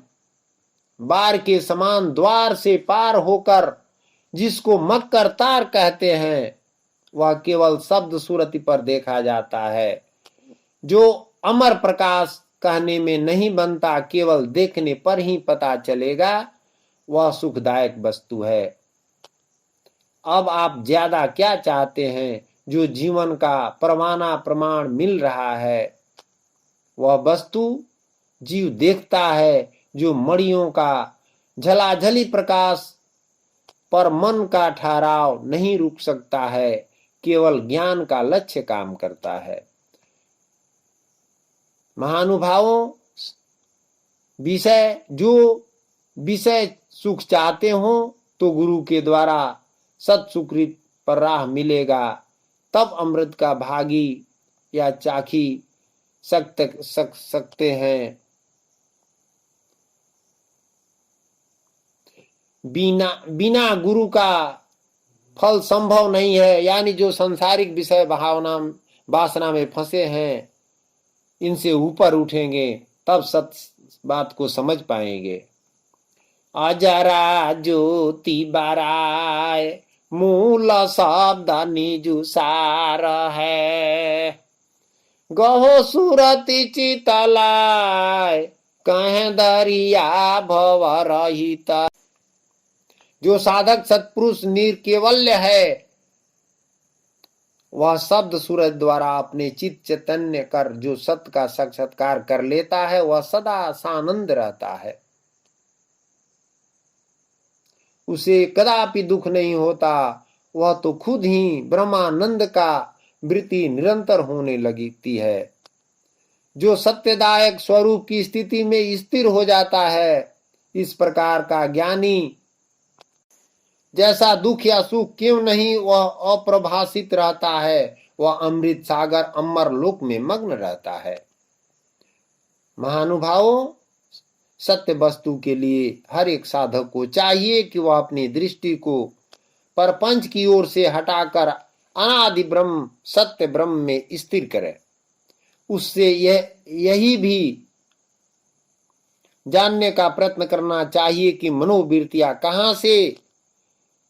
बार के समान द्वार से पार होकर जिसको मक्कर तार कहते हैं, वह केवल शब्द सुरति पर देखा जाता है, जो अमर प्रकाश कहने में नहीं बनता, केवल देखने पर ही पता चलेगा, वह सुखदायक वस्तु है। अब आप ज्यादा क्या चाहते हैं? जो जीवन का परवाना प्रमाण मिल रहा है, वह वस्तु जीव देखता है, जो मणियों का झलाझली प्रकाश पर मन का ठहराव नहीं रुक सकता है, केवल ज्ञान का लक्ष्य काम करता है। महानुभावों, विषय सुख चाहते हो तो गुरु के द्वारा सत्सुकृत पर राह मिलेगा, तब अमृत का भागी या चाखी सकते हैं। बिना गुरु का फल संभव नहीं है। यानी जो सांसारिक विषय भावना वासना में फंसे हैं, इनसे ऊपर उठेंगे तब सत्य बात को समझ पाएंगे। अजरा ज्योति बाराय, मूल शब्द निजु सार है, गहो सुरति चितलाय, कह दरिया भव रहित। जो साधक सत्पुरुष निर्केवल्य है, वह शब्द सूरज द्वारा अपने चित्त चैतन्य कर जो सत्य का साक्षात्कार कर लेता है, वह सदा सानंद रहता है। उसे कदापि दुख नहीं होता। वह तो खुद ही ब्रह्मानंद का वृत्ति निरंतर होने लगती है। जो सत्यदायक स्वरूप की स्थिति में स्थिर हो जाता है, इस प्रकार का ज्ञानी जैसा दुख या सुख क्यों नहीं, वह अप्रभाषित रहता है। वह अमृत सागर अमर लोक में मग्न रहता है। महानुभावों, सत्य वस्तु के लिए हर एक साधक को चाहिए कि वह अपनी दृष्टि को परपंच की ओर से हटाकर अनादि ब्रह्म सत्य ब्रह्म में स्थिर करे। उससे यही भी जानने का प्रयत्न करना चाहिए कि मनोवृत्तियां कहां से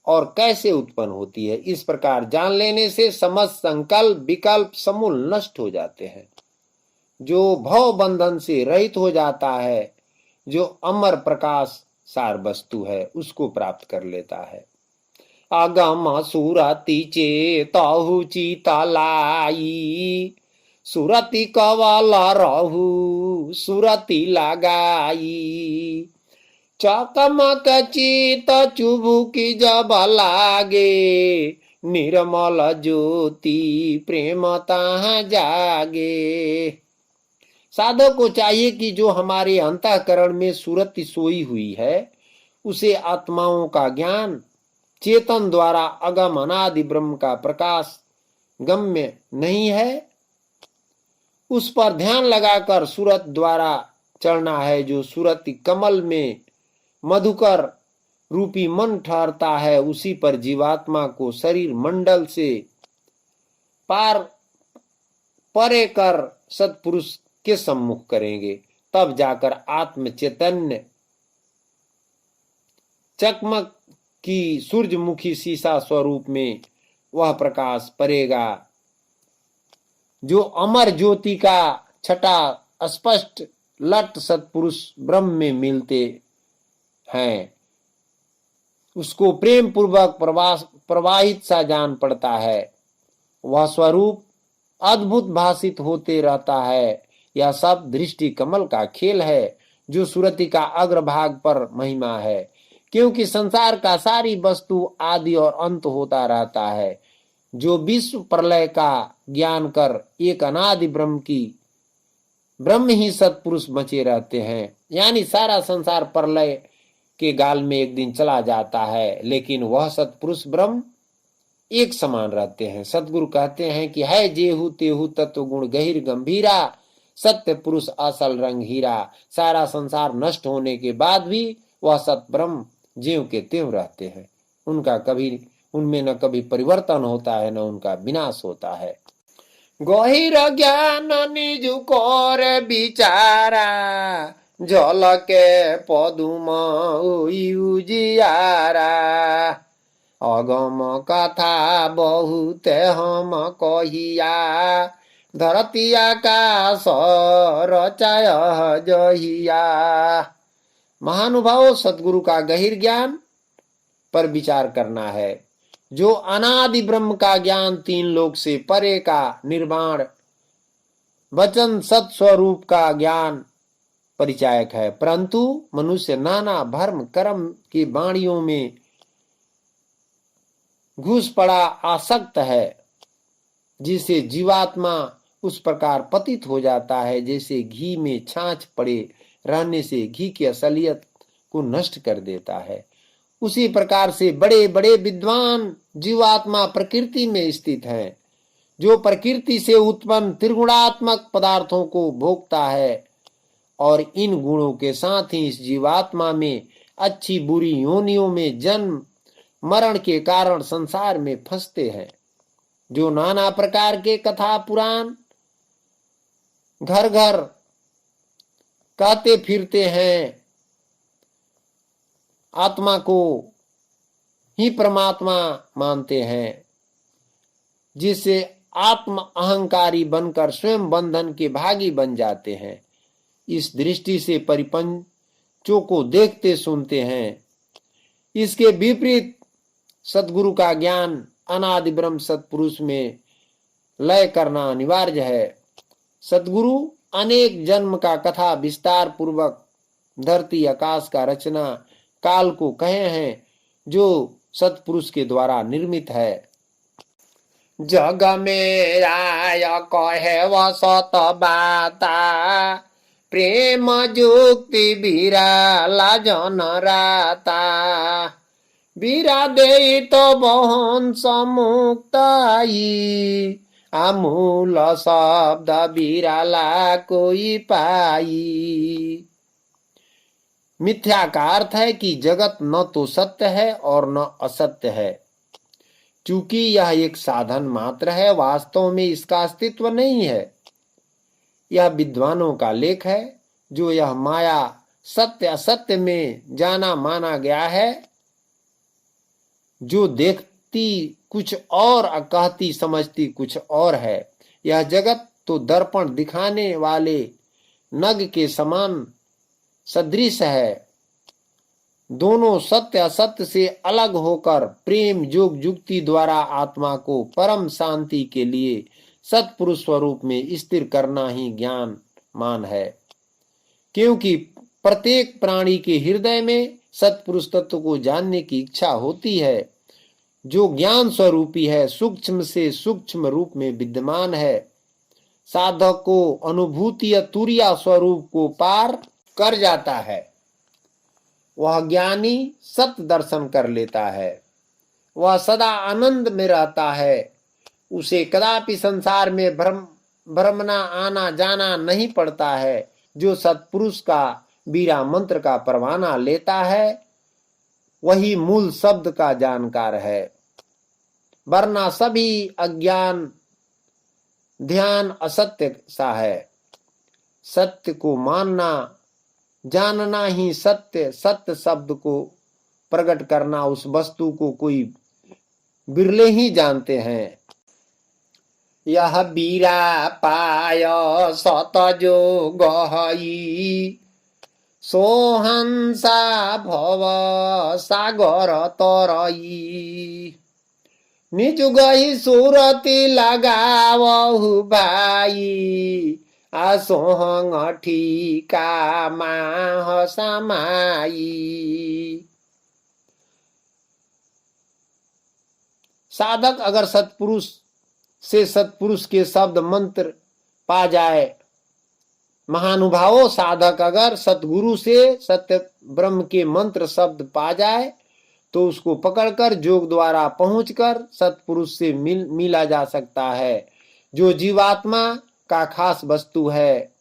और कैसे उत्पन्न होती है। इस प्रकार जान लेने से समस्त संकल्प विकल्प समूल नष्ट हो जाते हैं। जो भव बंधन से रहित हो जाता है, जो अमर प्रकाश सार वस्तु है, उसको प्राप्त कर लेता है। अगम सुरति चेतहु चित लाई, सुरति कवल रहु सुरति लगाई। चकमक चित चुबुकी जब लागे, निर्मल ज्योति प्रेम ताहाँ जागे। साधक को चाहिए कि जो हमारे अंतःकरण में सुरति सोई हुई है, उसे आत्माओं का ज्ञान चेतन द्वारा अगम अनादि ब्रह्म का प्रकाश गम्य नहीं है, उस पर ध्यान लगाकर सूरत द्वारा चढ़ना है। जो सूरति कमल में मधुकर रूपी मन ठहरता है, उसी पर जीवात्मा को शरीर मंडल से पार परे कर सत्पुरुष के सम्मुख करेंगे। तब जाकर आत्म चैतन्य चकमक की सूर्यमुखी शीशा स्वरूप में वह प्रकाश पड़ेगा। जो अमर ज्योति का छटा स्पष्ट लट सत्पुरुष ब्रह्म में मिलते हैं, उसको प्रेम पूर्वक प्रवाहित सा जान पड़ता है। वह स्वरूप अद्भुत भाषित होते रहता है। यह सब दृष्टि कमल का खेल है, जो सुरति का अग्रभाग पर महिमा है। क्योंकि संसार का सारी वस्तु आदि और अंत होता रहता है। जो विश्व प्रलय का ज्ञान कर एक अनादि ब्रह्म ही सत्पुरुष बचे रहते हैं। यानी सारा संसार प्रलय के गाल में एक दिन चला जाता है, लेकिन वह सत्पुरुष ब्रह्म एक समान रहते हैं। सतगुरु कहते हैं कि है जेहु तेहु तत्व गुण गहिर गंभीरा, सत्य पुरुष असल रंग हीरा। सारा संसार नष्ट होने के बाद भी वह सत ब्रह्म ज्यों के त्यों रहते हैं। उनमें न कभी परिवर्तन होता है, न उनका विनाश होता है। गहिर ज्ञान निजु कर विचारा, जल के पदुम उजियारा। अगम कथा बहुत हम कहिया, धरती आकाश रचाय जहिया। महानुभाव, सतगुरु का गहिर ज्ञान पर विचार करना है। जो अनादि ब्रह्म का ज्ञान तीन लोक से परे का निर्वाण वचन सत्स्वरूप का ज्ञान परिचायक है। परंतु मनुष्य नाना भर्म कर्म की वाणियों में घुस पड़ा आसक्त है, जिसे जीवात्मा उस प्रकार पतित हो जाता है जैसे घी में छाछ पड़े रहने से घी की असलियत को नष्ट कर देता है। उसी प्रकार से बड़े बड़े विद्वान जीवात्मा प्रकृति में स्थित हैं। जो प्रकृति से उत्पन्न त्रिगुणात्मक पदार्थों को भोगता है और इन गुणों के साथ ही इस जीवात्मा में अच्छी बुरी योनियों में जन्म मरण के कारण संसार में फंसते हैं। जो नाना प्रकार के कथा पुराण घर घर कहते फिरते हैं, आत्मा को ही परमात्मा मानते हैं, जिससे आत्म अहंकारी बनकर स्वयं बंधन के भागी बन जाते हैं। इस दृष्टि से परिपंचों को देखते सुनते हैं। इसके विपरीत सतगुरु का ज्ञान अनादि ब्रह्म सत्पुरुष में लय करना अनिवार्य है। सतगुरु अनेक जन्म का कथा विस्तार पूर्वक धरती आकाश का रचना काल को कहे हैं, जो सत्पुरुष के द्वारा निर्मित है। जग में आय कहे वसत बाता, प्रेम जुक्ति बिराला जन राता। बीरा दे तो बहन समुक्ताई, आमूल शब्द बिराला कोई पाई। मिथ्या का अर्थ है कि जगत न तो सत्य है और न असत्य है। चूंकि यह एक साधन मात्र है, वास्तव में इसका अस्तित्व नहीं है। यह विद्वानों का लेख है। जो यह माया सत्य असत्य में जाना माना गया है, जो देखती कुछ और कहती समझती कुछ और है। यह जगत तो दर्पण दिखाने वाले नग के समान सदृश है। दोनों सत्य असत्य से अलग होकर प्रेम योग युक्ति द्वारा आत्मा को परम शांति के लिए सत्पुरुष स्वरूप में स्थिर करना ही ज्ञान मान है। क्योंकि प्रत्येक प्राणी के हृदय में सत्पुरुष तत्व को जानने की इच्छा होती है, जो ज्ञान स्वरूपी है, सूक्ष्म से सूक्ष्म रूप में विद्यमान है। साधक को अनुभूति या तुरिया स्वरूप को पार कर जाता है। वह ज्ञानी सत्य दर्शन कर लेता है। वह सदा आनंद में रहता है। उसे कदापि संसार में भ्रमना आना जाना नहीं पड़ता है। जो सत्पुरुष का बीरा मंत्र का परवाना लेता है वही मूल शब्द का जानकार है, वरना सभी अज्ञान ध्यान असत्य सा है। सत्य को मानना जानना ही सत्य, सत्य शब्द को प्रकट करना, उस वस्तु को कोई बिरले ही जानते हैं। यह बीरा पाय सत जो गहई, सोहंसा भव सागर तरई। निज गही सुरती लगावहु भाई, आसोहंग ठीका माह समाई। साधक अगर सत्पुरुष से सत्पुरुष के शब्द मंत्र पा जाए, महानुभावों साधक अगर सतगुरु से सत्य ब्रह्म के मंत्र शब्द पा जाए तो उसको पकड़कर योग द्वारा पहुंचकर सत्पुरुष से मिला जा सकता है, जो जीवात्मा का खास वस्तु है।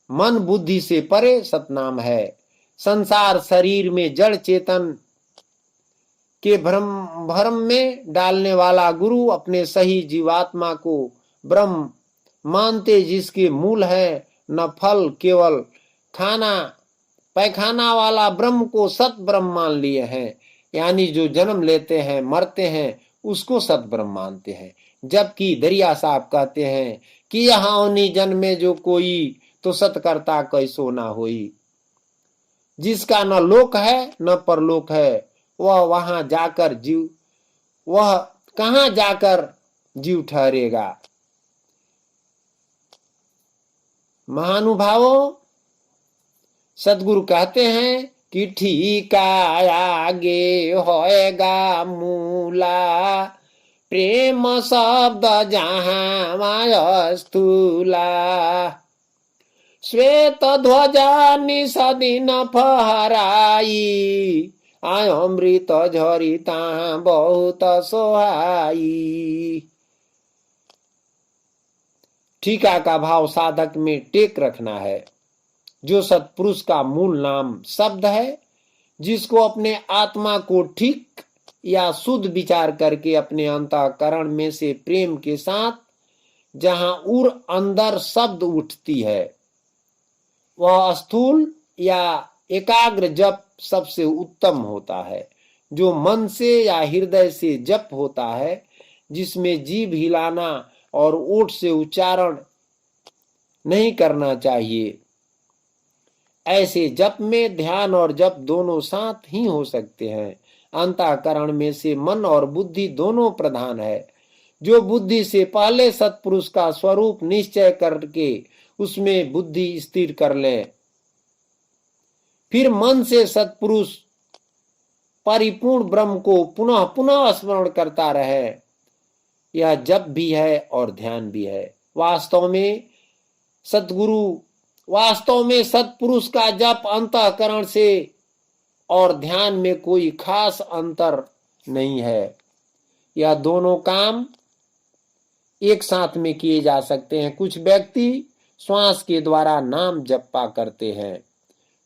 मन बुद्धि से परे सतनाम है। संसार शरीर में जड़ चेतन के भ्रम में डालने वाला गुरु अपने सही जीवात्मा को ब्रह्म मानते, जिसके मूल है न फल केवल खाना पैखाना वाला ब्रह्म को सत ब्रह्म मान लिए हैं। यानी जो जन्म लेते हैं मरते हैं उसको सत ब्रह्म मानते हैं। जबकि दरिया साहब कहते हैं कि यहाँ उन्हीं जन्मे जो कोई तो सत करता कैसो ना होई। जिसका न लोक है न परलोक है, वह कहाँ जाकर जीव ठहरेगा। महानुभावों सदगुरु कहते हैं कि ठीका आगे होएगा मूला, प्रेम शब्द जहाँ माय स्थूला। श्वेत ध्वजा निसदिन फहराई, अमृत झरिता बहुत सोहाई। ठीका का भाव साधक में टेक रखना है, जो सत्पुरुष का मूल नाम शब्द है, जिसको अपने आत्मा को ठीक या शुद्ध विचार करके अपने अंतःकरण में से प्रेम के साथ जहां उर अंदर शब्द उठती है, वह स्थूल या एकाग्र जप सबसे उत्तम होता है। जो मन से या हृदय से जप होता है, जिसमें जीभ हिलाना और ओठ से उच्चारण नहीं करना चाहिए, ऐसे जप में ध्यान और जप दोनों साथ ही हो सकते हैं। अंतःकरण में से मन और बुद्धि दोनों प्रधान है। जो बुद्धि से पहले सत्पुरुष का स्वरूप निश्चय करके उसमें बुद्धि स्थिर कर ले, फिर मन से सत्पुरुष परिपूर्ण ब्रह्म को पुनः पुनः स्मरण करता रहे, यह जप भी है और ध्यान भी है। वास्तव में सत्पुरुष का जप अंतःकरण से और ध्यान में कोई खास अंतर नहीं है। यह दोनों काम एक साथ में किए जा सकते हैं। कुछ व्यक्ति श्वास के द्वारा नाम जपा करते हैं,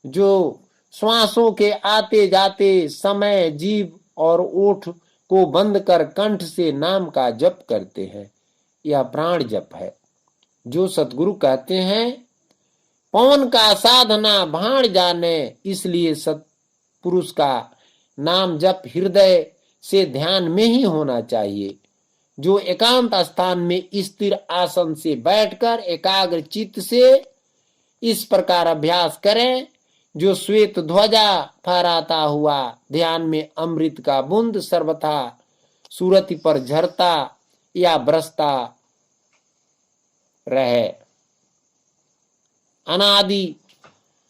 जो श्वासों के आते जाते समय जीभ और ओठ को बंद कर कंठ से नाम का जप करते हैं। यह प्राण जप है। जो सतगुरु कहते हैं पवन का साधना भाण जाने, इसलिए सत्पुरुष का नाम जप हृदय से ध्यान में ही होना चाहिए। जो एकांत स्थान में स्थिर आसन से बैठकर एकाग्र चित्त से इस प्रकार अभ्यास करें जो श्वेत ध्वजा फहराता हुआ ध्यान में अमृत का बूंद सर्वथा सूरति पर झरता या बरसता रहे। अनादि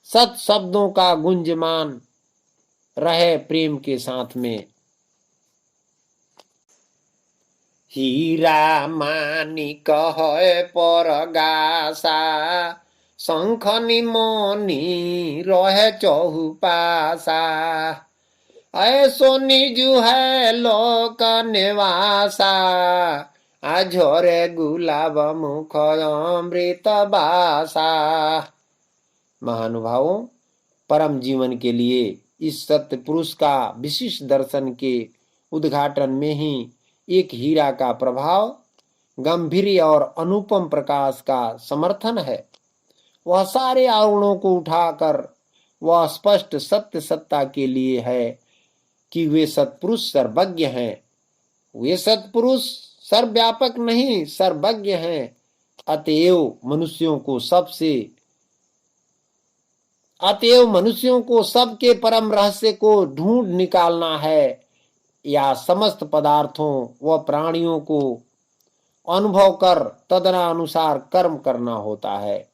सत शब्दों का गुंजमान रहे प्रेम के साथ में। हीरा मानिक है परगासा, शंख निमोनी रहे चौपासा, ऐसो निजु है लोक निवासा, झोरे गुलाब मुख अमृत बासा। महानुभावों, परम जीवन के लिए इस सत्य पुरुष का विशिष्ट दर्शन के उद्घाटन में ही एक हीरा का प्रभाव, गंभीर और अनुपम प्रकाश का समर्थन है। वह सारे आवरणों को उठाकर वह स्पष्ट सत्य सत्ता के लिए है कि वे सत्पुरुष सर्वज्ञ हैं। वे सत्पुरुष सर्वव्यापक नहीं, सर्वज्ञ हैं। अतएव मनुष्यों को सबके परम रहस्य को ढूंढ निकालना है, या समस्त पदार्थों व प्राणियों को अनुभव कर तदनुसार कर्म करना होता है।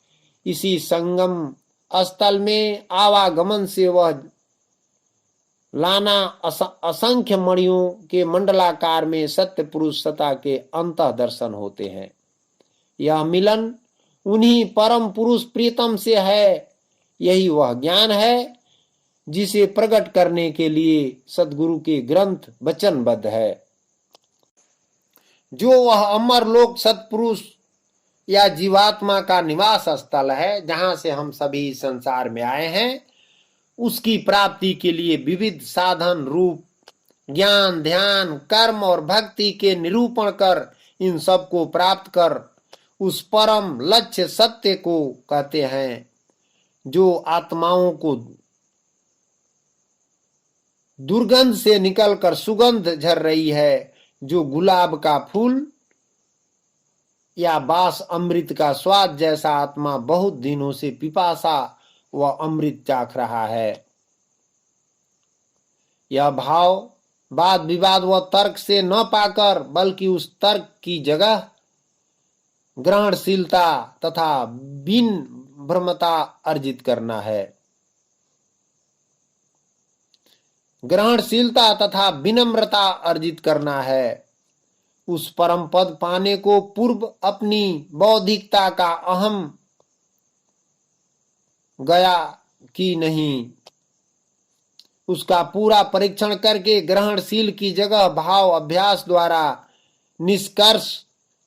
इसी संगम स्थल में आवागमन से वह लाना असंख्य मणियों के मंडलाकार में सत्य पुरुष सत्ता के अंतः दर्शन होते हैं। यह मिलन उन्हीं परम पुरुष प्रीतम से है। यही वह ज्ञान है जिसे प्रकट करने के लिए सद्गुरु के ग्रंथ वचनबद्ध है। जो वह अमर लोक सत्पुरुष या जीवात्मा का निवास स्थल है, जहां से हम सभी संसार में आए हैं, उसकी प्राप्ति के लिए विविध साधन रूप ज्ञान, ध्यान, कर्म और भक्ति के निरूपण कर इन सब को प्राप्त कर उस परम लक्ष्य सत्य को कहते हैं, जो आत्माओं को दुर्गंध से निकलकर सुगंध झर रही है, जो गुलाब का फूल या बास अमृत का स्वाद जैसा आत्मा बहुत दिनों से पिपासा व अमृत चाख रहा है। यह भाव वाद विवाद व तर्क से न पाकर, बल्कि उस तर्क की जगह ग्रहणशीलता तथा विनम्रता अर्जित करना है। ग्रहणशीलता तथा विनम्रता अर्जित करना है। उस परम पद पाने को पूर्व अपनी बौद्धिकता का अहम गया कि नहीं, उसका पूरा परीक्षण करके ग्रहणशील की जगह भाव अभ्यास द्वारा निष्कर्ष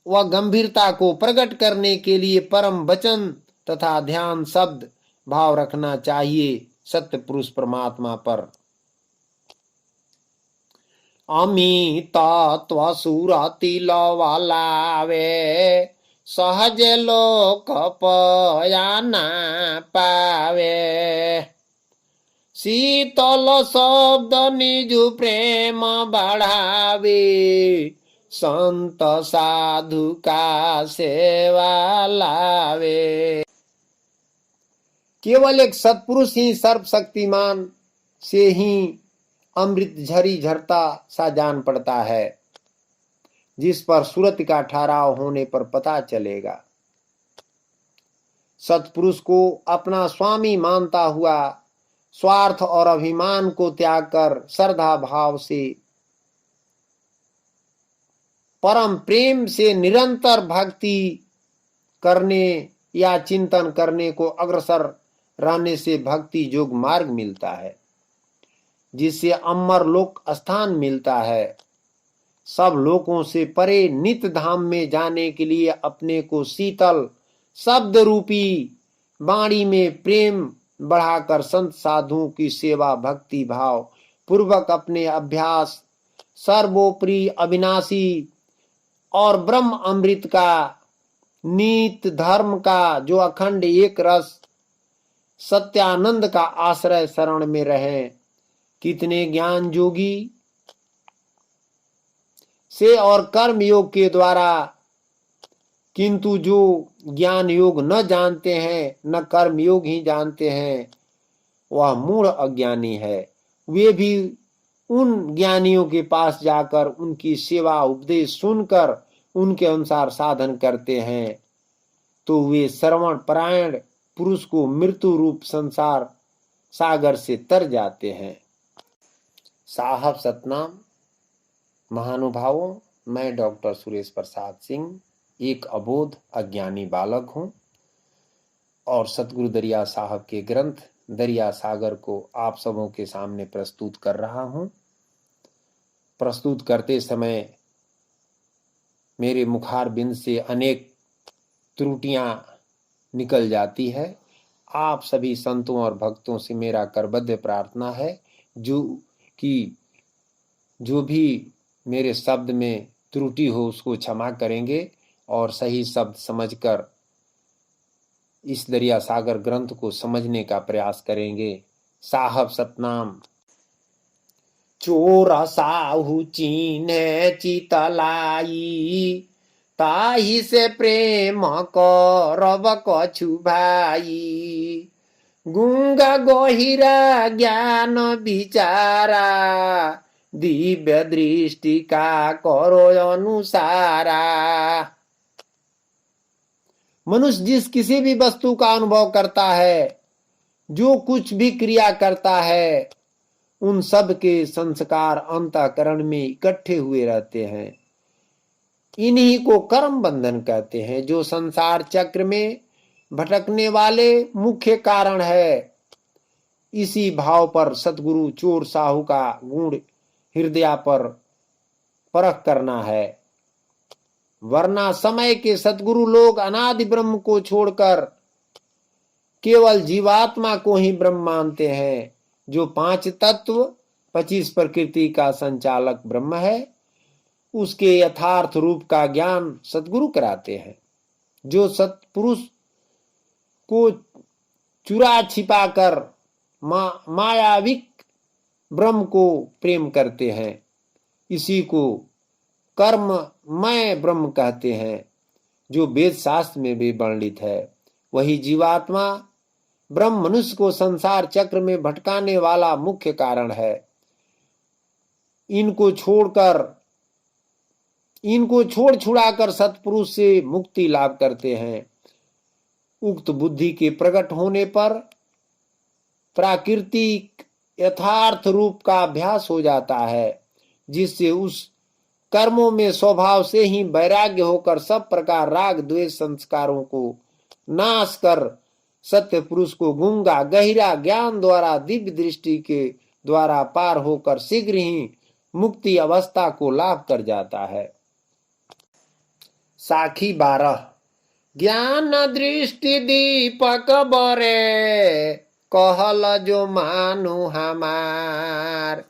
व गंभीरता को प्रकट करने के लिए परम वचन तथा ध्यान शब्द भाव रखना चाहिए सत्य पुरुष परमात्मा पर। अमित तत्व सुरति लवालावे, सहज लोक पयाना पावे, शीतल शब्द निजु प्रेम बढ़ावे, संत साधु का सेवा लावे। केवल एक सत्पुरुष ही सर्वशक्तिमान से ही अमृत झरी झरता सा जान पड़ता है, जिस पर सूरत का ठहराव होने पर पता चलेगा। सत्पुरुष को अपना स्वामी मानता हुआ स्वार्थ और अभिमान को त्याग कर श्रद्धा भाव से परम प्रेम से निरंतर भक्ति करने या चिंतन करने को अग्रसर रहने से भक्ति योग मार्ग मिलता है, जिससे अमर लोक स्थान मिलता है। सब लोकों से परे नित्य धाम में जाने के लिए अपने को शीतल शब्द रूपी वाणी में प्रेम बढ़ाकर संत साधुओं की सेवा भक्ति भाव पूर्वक अपने अभ्यास सर्वोपरि अविनाशी और ब्रह्म अमृत का नीत धर्म का जो अखंड एक रस सत्यानंद का आश्रय शरण में रहे। कितने ज्ञान योगी से और कर्म योग के द्वारा, किंतु जो ज्ञान योग न जानते हैं न कर्म योग ही जानते हैं, वह मूढ़ अज्ञानी है। वे भी उन ज्ञानियों के पास जाकर उनकी सेवा उपदेश सुनकर उनके अनुसार साधन करते हैं तो वे श्रवण परायण पुरुष को मृत्यु रूप संसार सागर से तर जाते हैं। साहब सतनाम महानुभावों, मैं डॉक्टर सुरेश प्रसाद सिंह एक अबोध अज्ञानी बालक हूं और सतगुरु दरिया साहब के ग्रंथ दरिया सागर को आप सबों के सामने प्रस्तुत कर रहा हूं। प्रस्तुत करते समय मेरे मुखारबिंद से अनेक त्रुटियां निकल जाती है। आप सभी संतों और भक्तों से मेरा करबद्ध प्रार्थना है जो भी मेरे शब्द में त्रुटि हो उसको क्षमा करेंगे और सही शब्द समझकर इस दरिया सागर ग्रंथ को समझने का प्रयास करेंगे। साहब सतनाम। चोर साहू चीने चितलाई, ताही से प्रेम करब कछु भाई। गुंगा गहिरा ज्ञान विचारा, दिव्य दृष्टि का करो अनुसारा। मनुष्य जिस किसी भी वस्तु का अनुभव करता है, जो कुछ भी क्रिया करता है, उन सब के संस्कार अंतःकरण में इकट्ठे हुए रहते हैं। इन्हीं को कर्म बंधन कहते हैं, जो संसार चक्र में भटकने वाले मुख्य कारण है। इसी भाव पर सतगुरु चोर साहू का गुण हृदय पर परख करना है, वरना समय के सतगुरु लोग अनादि ब्रह्म को छोड़कर केवल जीवात्मा को ही ब्रह्म मानते हैं, जो 5 तत्व 25 प्रकृति का संचालक ब्रह्म है। उसके यथार्थ रूप का ज्ञान सतगुरु कराते हैं, जो सत्पुरुष को चुरा छिपा कर मायाविक ब्रह्म को प्रेम करते हैं। इसी को कर्ममय ब्रह्म कहते हैं, जो वेद शास्त्र में भी वर्णित है। वही जीवात्मा ब्रह्म मनुष्य को संसार चक्र में भटकाने वाला मुख्य कारण है। इनको छोड़ छुड़ाकर सत्पुरुष से मुक्ति लाभ करते हैं। उक्त बुद्धि के प्रकट होने पर प्राकृतिक यथार्थ रूप का अभ्यास हो जाता है, जिससे उस कर्मों में स्वभाव से ही वैराग्य होकर सब प्रकार राग द्वेष संस्कारों को नाश कर सत्य पुरुष को गूंगा गहिरा ज्ञान द्वारा दिव्य दृष्टि के द्वारा पार होकर शीघ्र ही मुक्ति अवस्था को लाभ कर जाता है। साखी 12। ज्ञान दृष्टि दीपक बरे, कहल जो मानु हमार।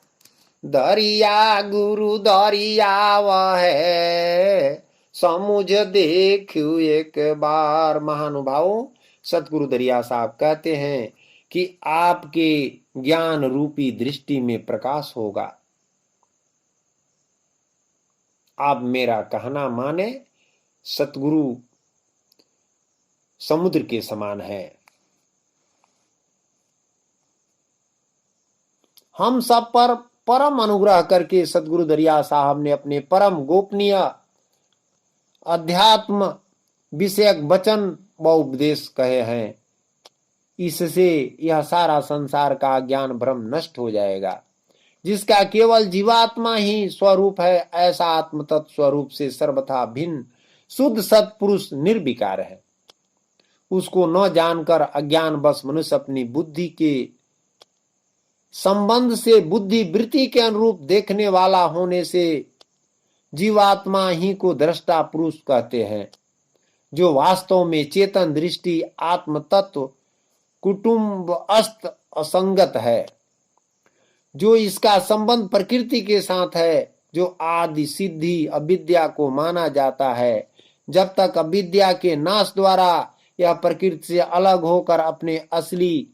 दरिया गुरु दरिया वह समुझ देखू एक बार। महानुभावों, सतगुरु दरिया साहब कहते हैं कि आपके ज्ञान रूपी दृष्टि में प्रकाश होगा। आप मेरा कहना माने, सतगुरु समुद्र के समान है। हम सब पर परम अनुग्रह करके सतगुरु दरिया साहब ने अपने परम गोपनीय अध्यात्म विषयक वचन व उपदेश कहे हैं। इससे यह सारा संसार का ज्ञान भ्रम नष्ट हो जाएगा। जिसका केवल जीवात्मा ही स्वरूप है, ऐसा आत्म तत्व स्वरूप से सर्वथा भिन्न शुद्ध सत्पुरुष निर्विकार है। उसको न जानकर अज्ञान बस मनुष्य अपनी बुद्धि के संबंध से बुद्धि वृत्ति के अनुरूप देखने वाला होने से जीवात्मा ही को दृष्टा पुरुष कहते हैं, जो वास्तव में चेतन दृष्टि आत्म तत्व कुटुंब अस्त असंगत है। जो इसका संबंध प्रकृति के साथ है, जो आदि सिद्धि अविद्या को माना जाता है। जब तक अविद्या के नाश द्वारा यह प्रकृति से अलग होकर अपने असली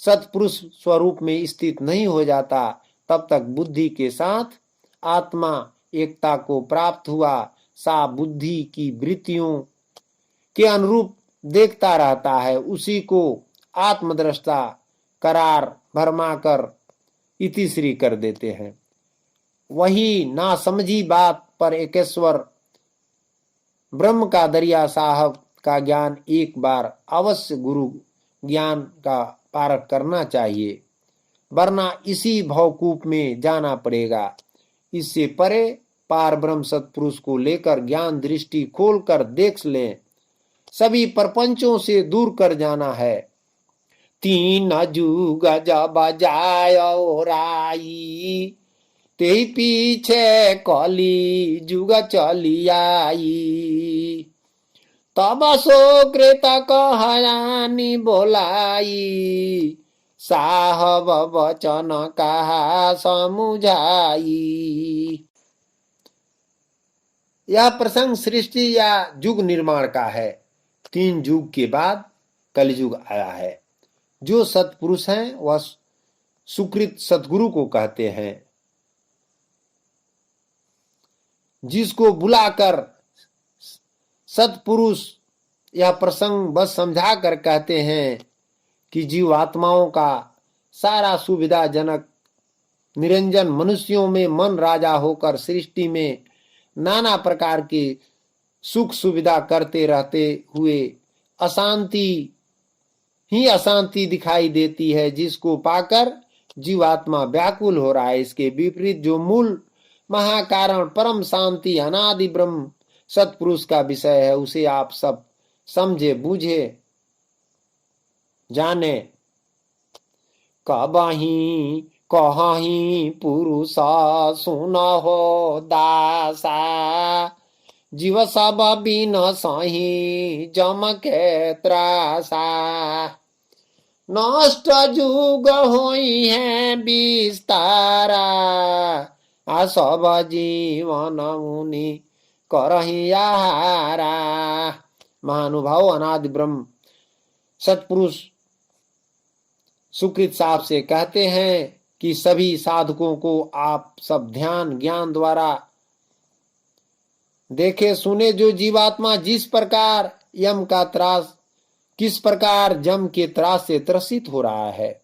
सत्पुरुष स्वरूप में स्थित नहीं हो जाता, तब तक बुद्धि के साथ आत्मा एकता को प्राप्त हुआ सा बुद्धि की वृत्तियों के अनुरूप देखता रहता है। उसी को आत्मदृष्टा करार भरमाकर इतिश्री कर देते हैं। वही नासमझी बात पर एकेश्वर ब्रह्म का दरिया साहब का ज्ञान एक बार अवश्य गुरु ज्ञान का पारख करना चाहिए, वरना इसी भवकूप में जाना पड़ेगा। इससे परे पार ब्रह्म सत्पुरुष को लेकर ज्ञान दृष्टि खोलकर देख लें, सभी प्रपंचों से दूर कर जाना है। तीन जुग जब जायो राई, ते पीछे कली जुग चली आई। तब सुकृत कहयानी बोलाई, साहब वचन कहा समुझाई। यह प्रसंग सृष्टि या युग निर्माण का है। 3 युग के बाद कलयुग आया है। जो सत्पुरुष हैं वह सुकृत सतगुरु को कहते हैं, जिसको बुलाकर सत्पुरुष यह प्रसंग बस समझा कर कहते हैं कि जीवात्माओं का सारा सुविधाजनक निरंजन मनुष्यों में मन राजा होकर सृष्टि में नाना प्रकार के सुख सुविधा करते रहते हुए अशांति ही अशांति दिखाई देती है, जिसको पाकर जीवात्मा व्याकुल हो रहा है। इसके विपरीत जो मूल महाकारण परम शांति अनादि ब्रह्म सत्पुरुष का विषय है, उसे आप सब समझे बूझे जाने। कबही कहीं पुरुषा सुन हो दासा, जीव सब बिन सही जम के त्रासा। नष्ट जुग होई है विस्तारा, आ सब जीवन मुनि करही आहारा। महानुभाव अनादि ब्रह्म सत्पुरुष सुकृत साहब से कहते हैं कि सभी साधकों को आप सब ध्यान ज्ञान द्वारा देखे सुने। जो जीवात्मा जिस प्रकार यम का त्रास, किस प्रकार जम के त्रास से त्रसित हो रहा है,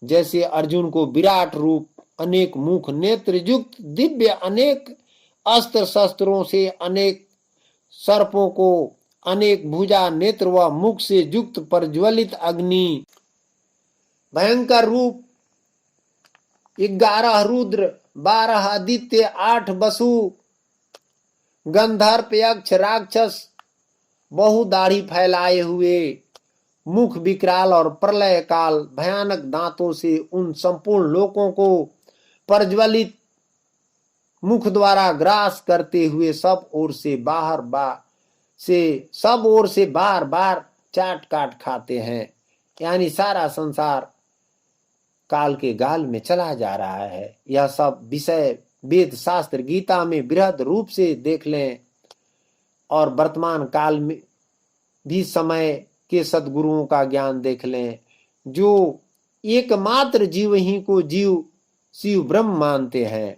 जैसे अर्जुन को विराट रूप अनेक मुख नेत्र युक्त दिव्य अनेक अस्त्र शस्त्रों से, अनेक सर्पों को अनेक भुजा नेत्र व मुख से युक्त प्रज्वलित अग्नि, भयंकर रूप 11 रुद्र 12 आदित्य 8 वसु गंधर्प यक्ष राक्षस बहु दाढ़ी फैलाए हुए, मुख विकराल और प्रलय काल भयानक दांतों से उन संपूर्ण लोकों को प्रज्वलित मुख द्वारा ग्रास करते हुए सब ओर से बार बार चाट काट खाते हैं। यानी सारा संसार काल के गाल में चला जा रहा है। यह सब विषय वेद शास्त्र गीता में बृहद रूप से देख लें, और वर्तमान काल में भी समय के सद्गुरुओं का ज्ञान देख लें, जो एकमात्र जीव ही को जीव शिव ब्रह्म मानते हैं,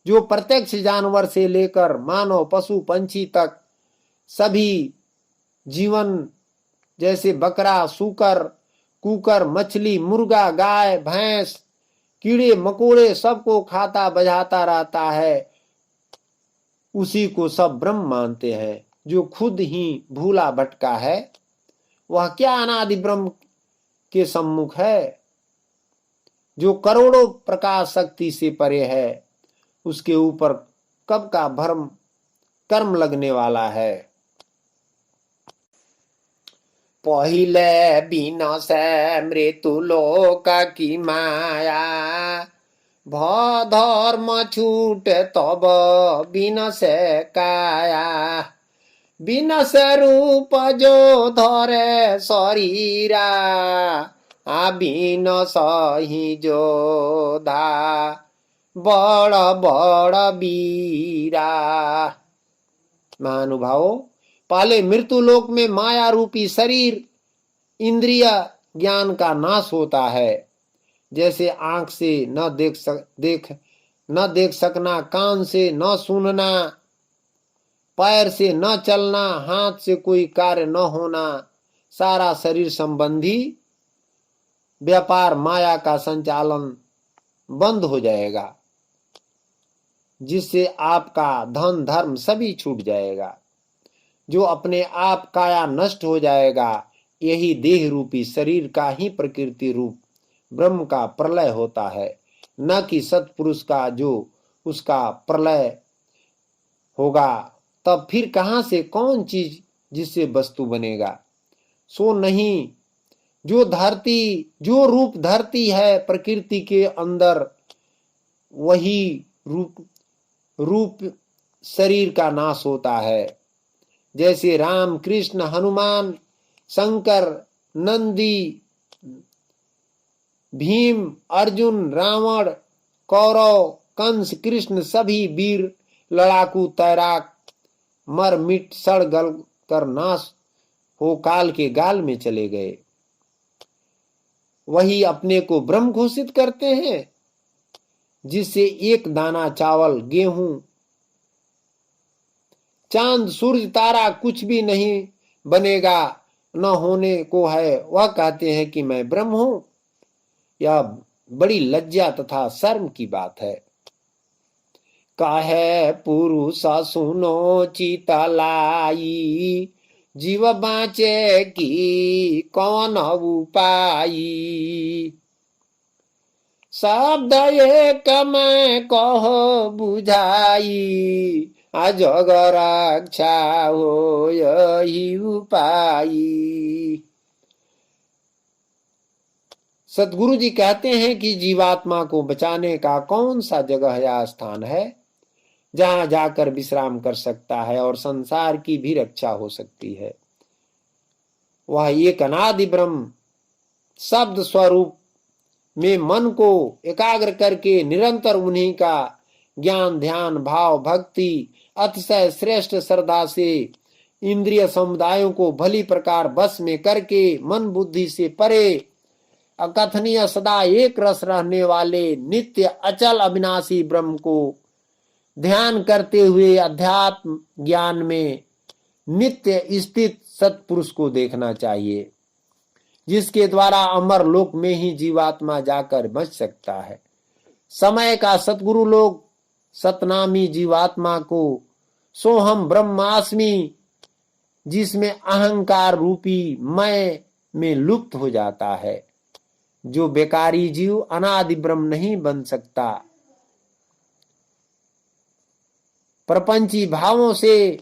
जो प्रत्यक्ष जानवर से लेकर मानव पशु पंछी तक सभी जीवन जैसे बकरा सूकर कुकर मछली मुर्गा गाय भैंस कीड़े मकोड़े सबको खाता बजाता रहता है, उसी को सब ब्रह्म मानते हैं। जो खुद ही भूला भटका है वह क्या अनादि ब्रह्म के सम्मुख है? जो करोड़ों प्रकाश शक्ति से परे है, उसके ऊपर कब का भ्रम कर्म लगने वाला है। पहिले बिना से मृत्यु लोक की माया, भ धर्म छूट तब बिना से काया। बिना से रूप जो धरे शरीरा, आ बिना सही जो धा बड़ बड़ बीरा। महानुभावों, पहले मृत्यु लोक में माया रूपी शरीर इंद्रिय ज्ञान का नाश होता है। जैसे आंख से न देख सकना, कान से न सुनना, पैर से न चलना, हाथ से कोई कार्य न होना, सारा शरीर संबंधी व्यापार माया का संचालन बंद हो जाएगा, जिससे आपका धन धर्म सभी छूट जाएगा। जो अपने आप काया नष्ट हो जाएगा, यही देह रूपी शरीर का ही प्रकृति रूप ब्रह्म का प्रलय होता है, न कि सत्पुरुष का जो उसका प्रलय होगा। तब फिर कहां से कौन चीज जिससे वस्तु बनेगा? सो नहीं, जो रूप धरती है प्रकृति के अंदर, वही रूप शरीर का नाश होता है। जैसे राम कृष्ण हनुमान शंकर नंदी भीम अर्जुन रावण कौरव कंस कृष्ण सभी वीर लड़ाकू तैराक मर मिट सड़ गल कर नाश हो काल के गाल में चले गए, वही अपने को ब्रह्म घोषित करते हैं, जिससे एक दाना चावल गेहूं चांद सूरज तारा कुछ भी नहीं बनेगा, न होने को है। वह कहते हैं कि मैं ब्रह्म हूं। यह बड़ी लज्जा तथा शर्म की बात है। काहे पुरुष सुनो चितलाई, जीव बाँचे की कौन उपाय। शब्द एक मैं कहो बुझाई, जग रक्षा हो यही उपाय। सतगुरु जी कहते हैं कि जीवात्मा को बचाने का कौन सा जगह या स्थान है जहां जाकर विश्राम कर सकता है और संसार की भी रक्षा हो सकती है। वह एक अनादि ब्रह्म शब्द स्वरूप में मन को एकाग्र करके निरंतर उन्हीं का ज्ञान ध्यान भाव भक्ति अतिशय श्रेष्ठ श्रद्धा से इंद्रिय समुदायों को भली प्रकार बस में करके मन बुद्धि से परे अकथनीय सदा एक रस रहने वाले नित्य अचल अविनाशी ब्रह्म को ध्यान करते हुए अध्यात्म ज्ञान में नित्य स्थित सत्पुरुष को देखना चाहिए, जिसके द्वारा अमर लोक में ही जीवात्मा जाकर बच सकता है। समय का सतगुरु लोग सतनामी जीवात्मा को सोहम ब्रह्मास्मि, जिसमें अहंकार रूपी मैं में लुप्त हो जाता है। जो बेकारी जीव अनादि ब्रह्म नहीं बन सकता, प्रपंची भावों से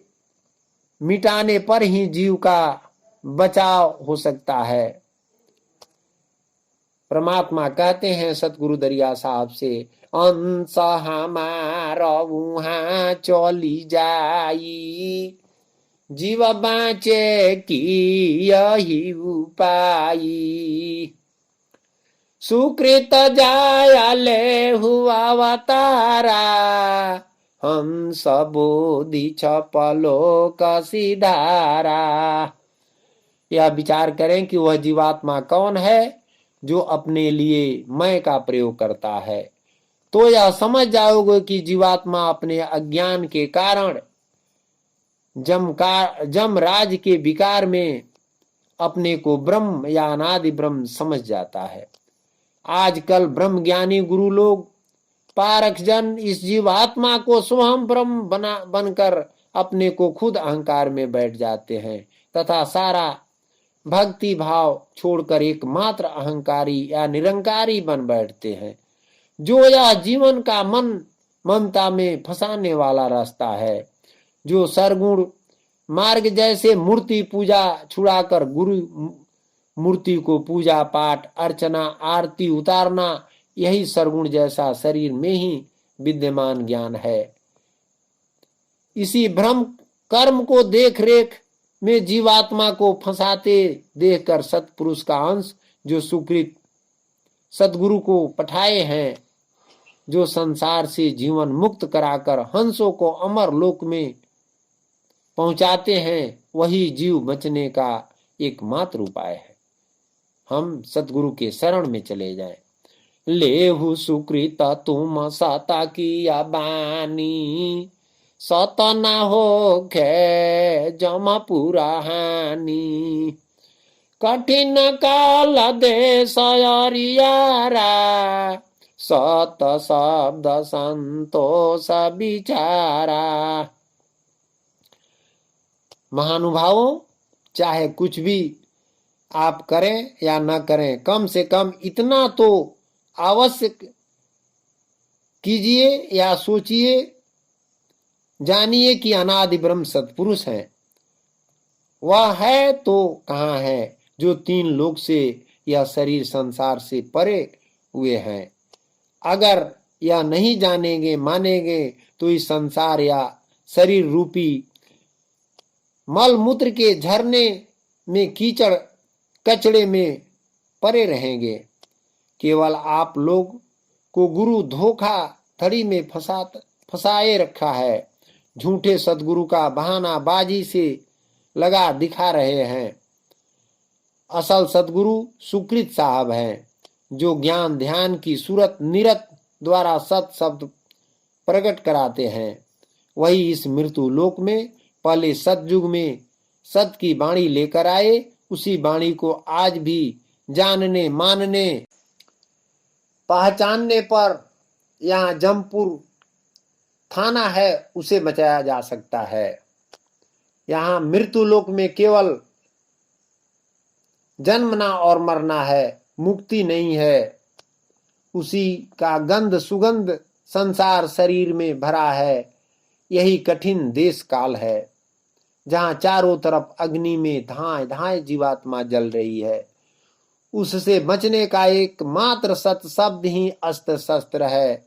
मिटाने पर ही जीव का बचाव हो सकता है। परमात्मा कहते हैं सतगुरु दरिया साहब से, अंश हमारा वहां चली जाई, जीव बाँचे की यही उपाय। सुकृत जायले हुआ अवतारा, हम सबोधि छपलो कसीधारा। यह विचार करें कि वह जीवात्मा कौन है जो अपने लिए मैं का प्रयोग करता है, तो यह समझ जाओगे कि जीवात्मा अपने अज्ञान के कारण जम राज के विकार में अपने को ब्रह्म या अनादि ब्रह्म समझ जाता है। आजकल ब्रह्म ज्ञानी गुरु लोग पारक जन इस जीवात्मा को स्वयं ब्रह्म बनकर अपने को खुद अहंकार में बैठ जाते हैं तथा सारा भक्ति भाव छोड़कर एकमात्र अहंकारी या निरंकारी बन बैठते हैं। जो यह जीवन का मन ममता में फंसाने वाला रास्ता है, जो सरगुण मार्ग जैसे मूर्ति पूजा छुड़ाकर गुरु मूर्ति को पूजा पाठ अर्चना आरती उतारना, यही सरगुण जैसा शरीर में ही विद्यमान ज्ञान है। इसी भ्रम कर्म को देख रेख में जीवात्मा को फंसाते देखकर सत्पुरुष का अंश जो सुकृत सतगुरु को पठाए हैं, जो संसार से जीवन मुक्त कराकर हंसों को अमर लोक में पहुंचाते हैं, वही जीव बचने का एकमात्र उपाय है। हम सतगुरु के शरण में चले जाएं। लेहु सुकृत तुम सता किया बानी, सत न हो खे जम पूरा हानि। कठिन काल देश अरियारा, सत शब्द संतोष विचारा। महानुभावों, चाहे कुछ भी आप करें या न करें, कम से कम इतना तो अवश्य कीजिए या सोचिए, जानिए कि अनादि ब्रह्म सत्पुरुष हैं। वह है तो कहाँ है जो तीन लोक से या शरीर संसार से परे हुए हैं। अगर यह नहीं जानेंगे मानेंगे तो इस संसार या शरीर रूपी मल मूत्र के झरने में कीचड़ कचड़े में परे रहेंगे। केवल आप लोग को गुरु धोखा धड़ी में फंसाए रखा है। झूठे सदगुरु का बहाना बाजी से लगा दिखा रहे हैं। असल सदगुरु सुकृत साहब हैं, जो ज्ञान ध्यान की सूरत निरत द्वारा सत शब्द प्रकट कराते हैं। वही इस मृत्यु लोक में पहले सतयुग में सत की वाणी लेकर आए। उसी वाणी को आज भी जानने मानने पहचानने पर यहाँ जमपुर थाना है, उसे बचाया जा सकता है। यहाँ मृत्यु लोक में केवल जन्मना और मरना है, मुक्ति नहीं है। उसी का गंध सुगंध संसार शरीर में भरा है। यही कठिन देश काल है, जहाँ चारों तरफ अग्नि में धाए धाए जीवात्मा जल रही है। उससे बचने का एकमात्र सत शब्द ही अस्त्र शस्त्र है,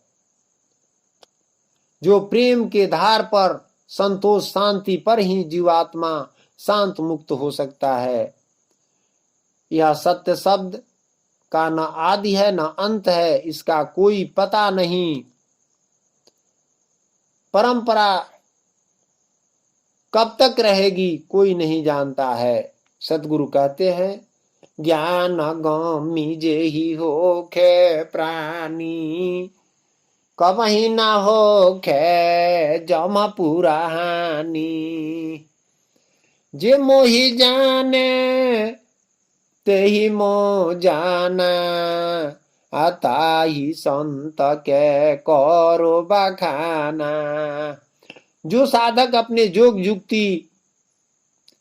जो प्रेम के धार पर संतोष शांति पर ही जीवात्मा शांत मुक्त हो सकता है। यह सत्य शब्द का न आदि है न अंत है, इसका कोई पता नहीं। परंपरा कब तक रहेगी कोई नहीं जानता है। सतगुरु कहते हैं, ज्ञान गामी जे ही होखे प्राणी, कबही ना होखे जम पुरानी। जे मोहि जाने ते ही मो जाना, आता ही संत के करो बखाना। जो साधक अपने जोग युक्ति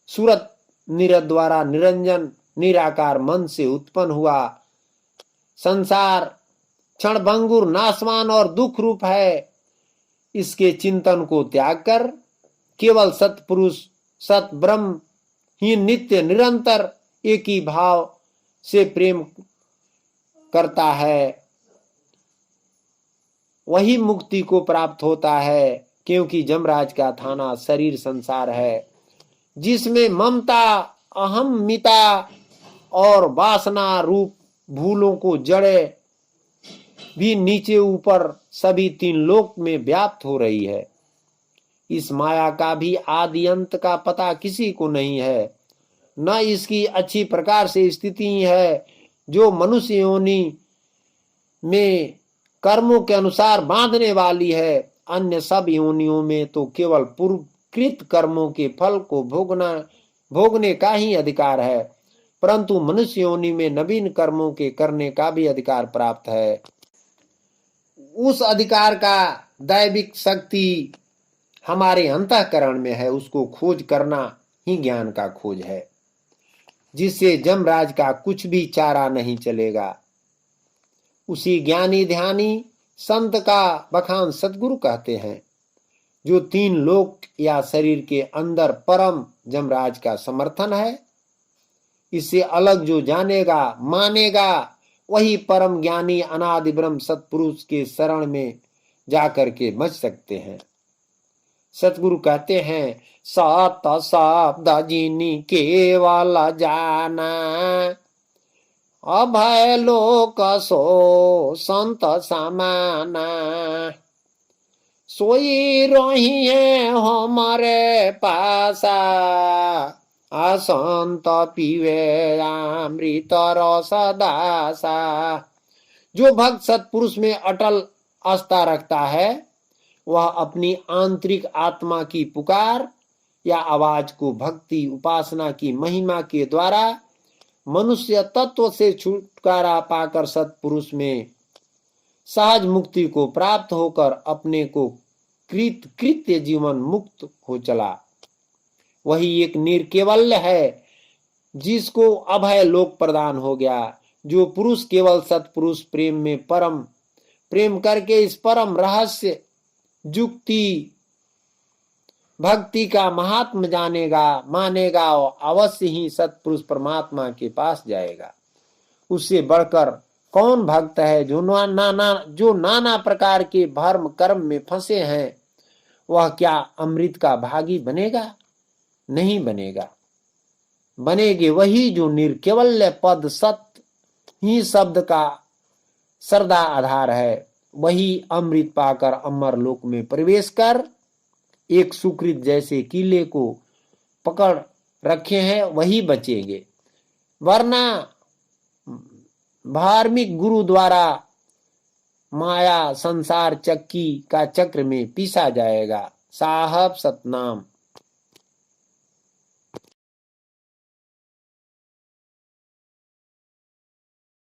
सूरत निरत द्वारा निरंजन निराकार मन से उत्पन्न हुआ संसार क्षणभंगुर नाशवान और दुख रूप है, इसके चिंतन को त्याग कर केवल सतपुरुष सत ब्रह्म ही नित्य निरंतर एक ही भाव से प्रेम करता है, वही मुक्ति को प्राप्त होता है। क्योंकि जमराज का थाना शरीर संसार है, जिसमें ममता अहमिता और वासना रूप भूलों को जड़े भी नीचे ऊपर सभी तीन लोक में व्याप्त हो रही है। इस माया का भी आदि अंत का पता किसी को नहीं है, न इसकी अच्छी प्रकार से स्थिति है जो मनुष्य योनि में कर्मों के अनुसार बांधने वाली है। अन्य सब योनियों में तो केवल पूर्वकृत कर्मों के फल को भोगने का ही अधिकार है, परंतु मनुष्य योनि में नवीन कर्मों के करने का भी अधिकार प्राप्त है। उस अधिकार का दैविक शक्ति हमारे अंतःकरण में है, उसको खोज करना ही ज्ञान का खोज है, जिससे जमराज का कुछ भी चारा नहीं चलेगा। उसी ज्ञानी ध्यानी संत का बखान सतगुरु कहते हैं, जो तीन लोक या शरीर के अंदर परम जमराज का समर्थन है। इससे अलग जो जानेगा मानेगा, वही परम ज्ञानी अनादि ब्रह्म सतपुरुष के शरण में जाकर के बच सकते हैं। सतगुरु कहते हैं, सत शब्द जिनी केवल जाना, अभय लोक सो संत समाना। सोई रही है हमारे पासा, असंत पीवे अमृत रस दासा। जो भक्त सत्पुरुष में अटल आस्था रखता है, वह अपनी आंतरिक आत्मा की पुकार या आवाज को भक्ति उपासना की महिमा के द्वारा मनुष्य तत्व से छुटकारा पाकर सत्पुरुष में सहज मुक्ति को प्राप्त होकर अपने को कृत्य जीवन मुक्त हो चला। वही एक निर्केवल्य है जिसको अभय लोक प्रदान हो गया। जो पुरुष केवल सत्पुरुष प्रेम में परम प्रेम करके इस परम रहस्य जुक्ति भक्ति का महात्म जानेगा मानेगा और अवश्य ही सत्पुरुष परमात्मा के पास जाएगा। उससे बढ़कर कौन भक्त है जो नाना प्रकार के भर्म कर्म में फंसे हैं? वह क्या अमृत का भागी बनेगा? नहीं बनेगा। बनेगे वही जो निर्केवल्य पद सत्य ही शब्द का सरदा आधार है। वही अमृत पाकर अमर लोक में प्रवेश कर एक सुकृत जैसे किले को पकड़ रखे हैं वही बचेंगे, वरना धार्मिक गुरु द्वारा माया संसार चक्की का चक्र में पीसा जाएगा। साहब सतनाम।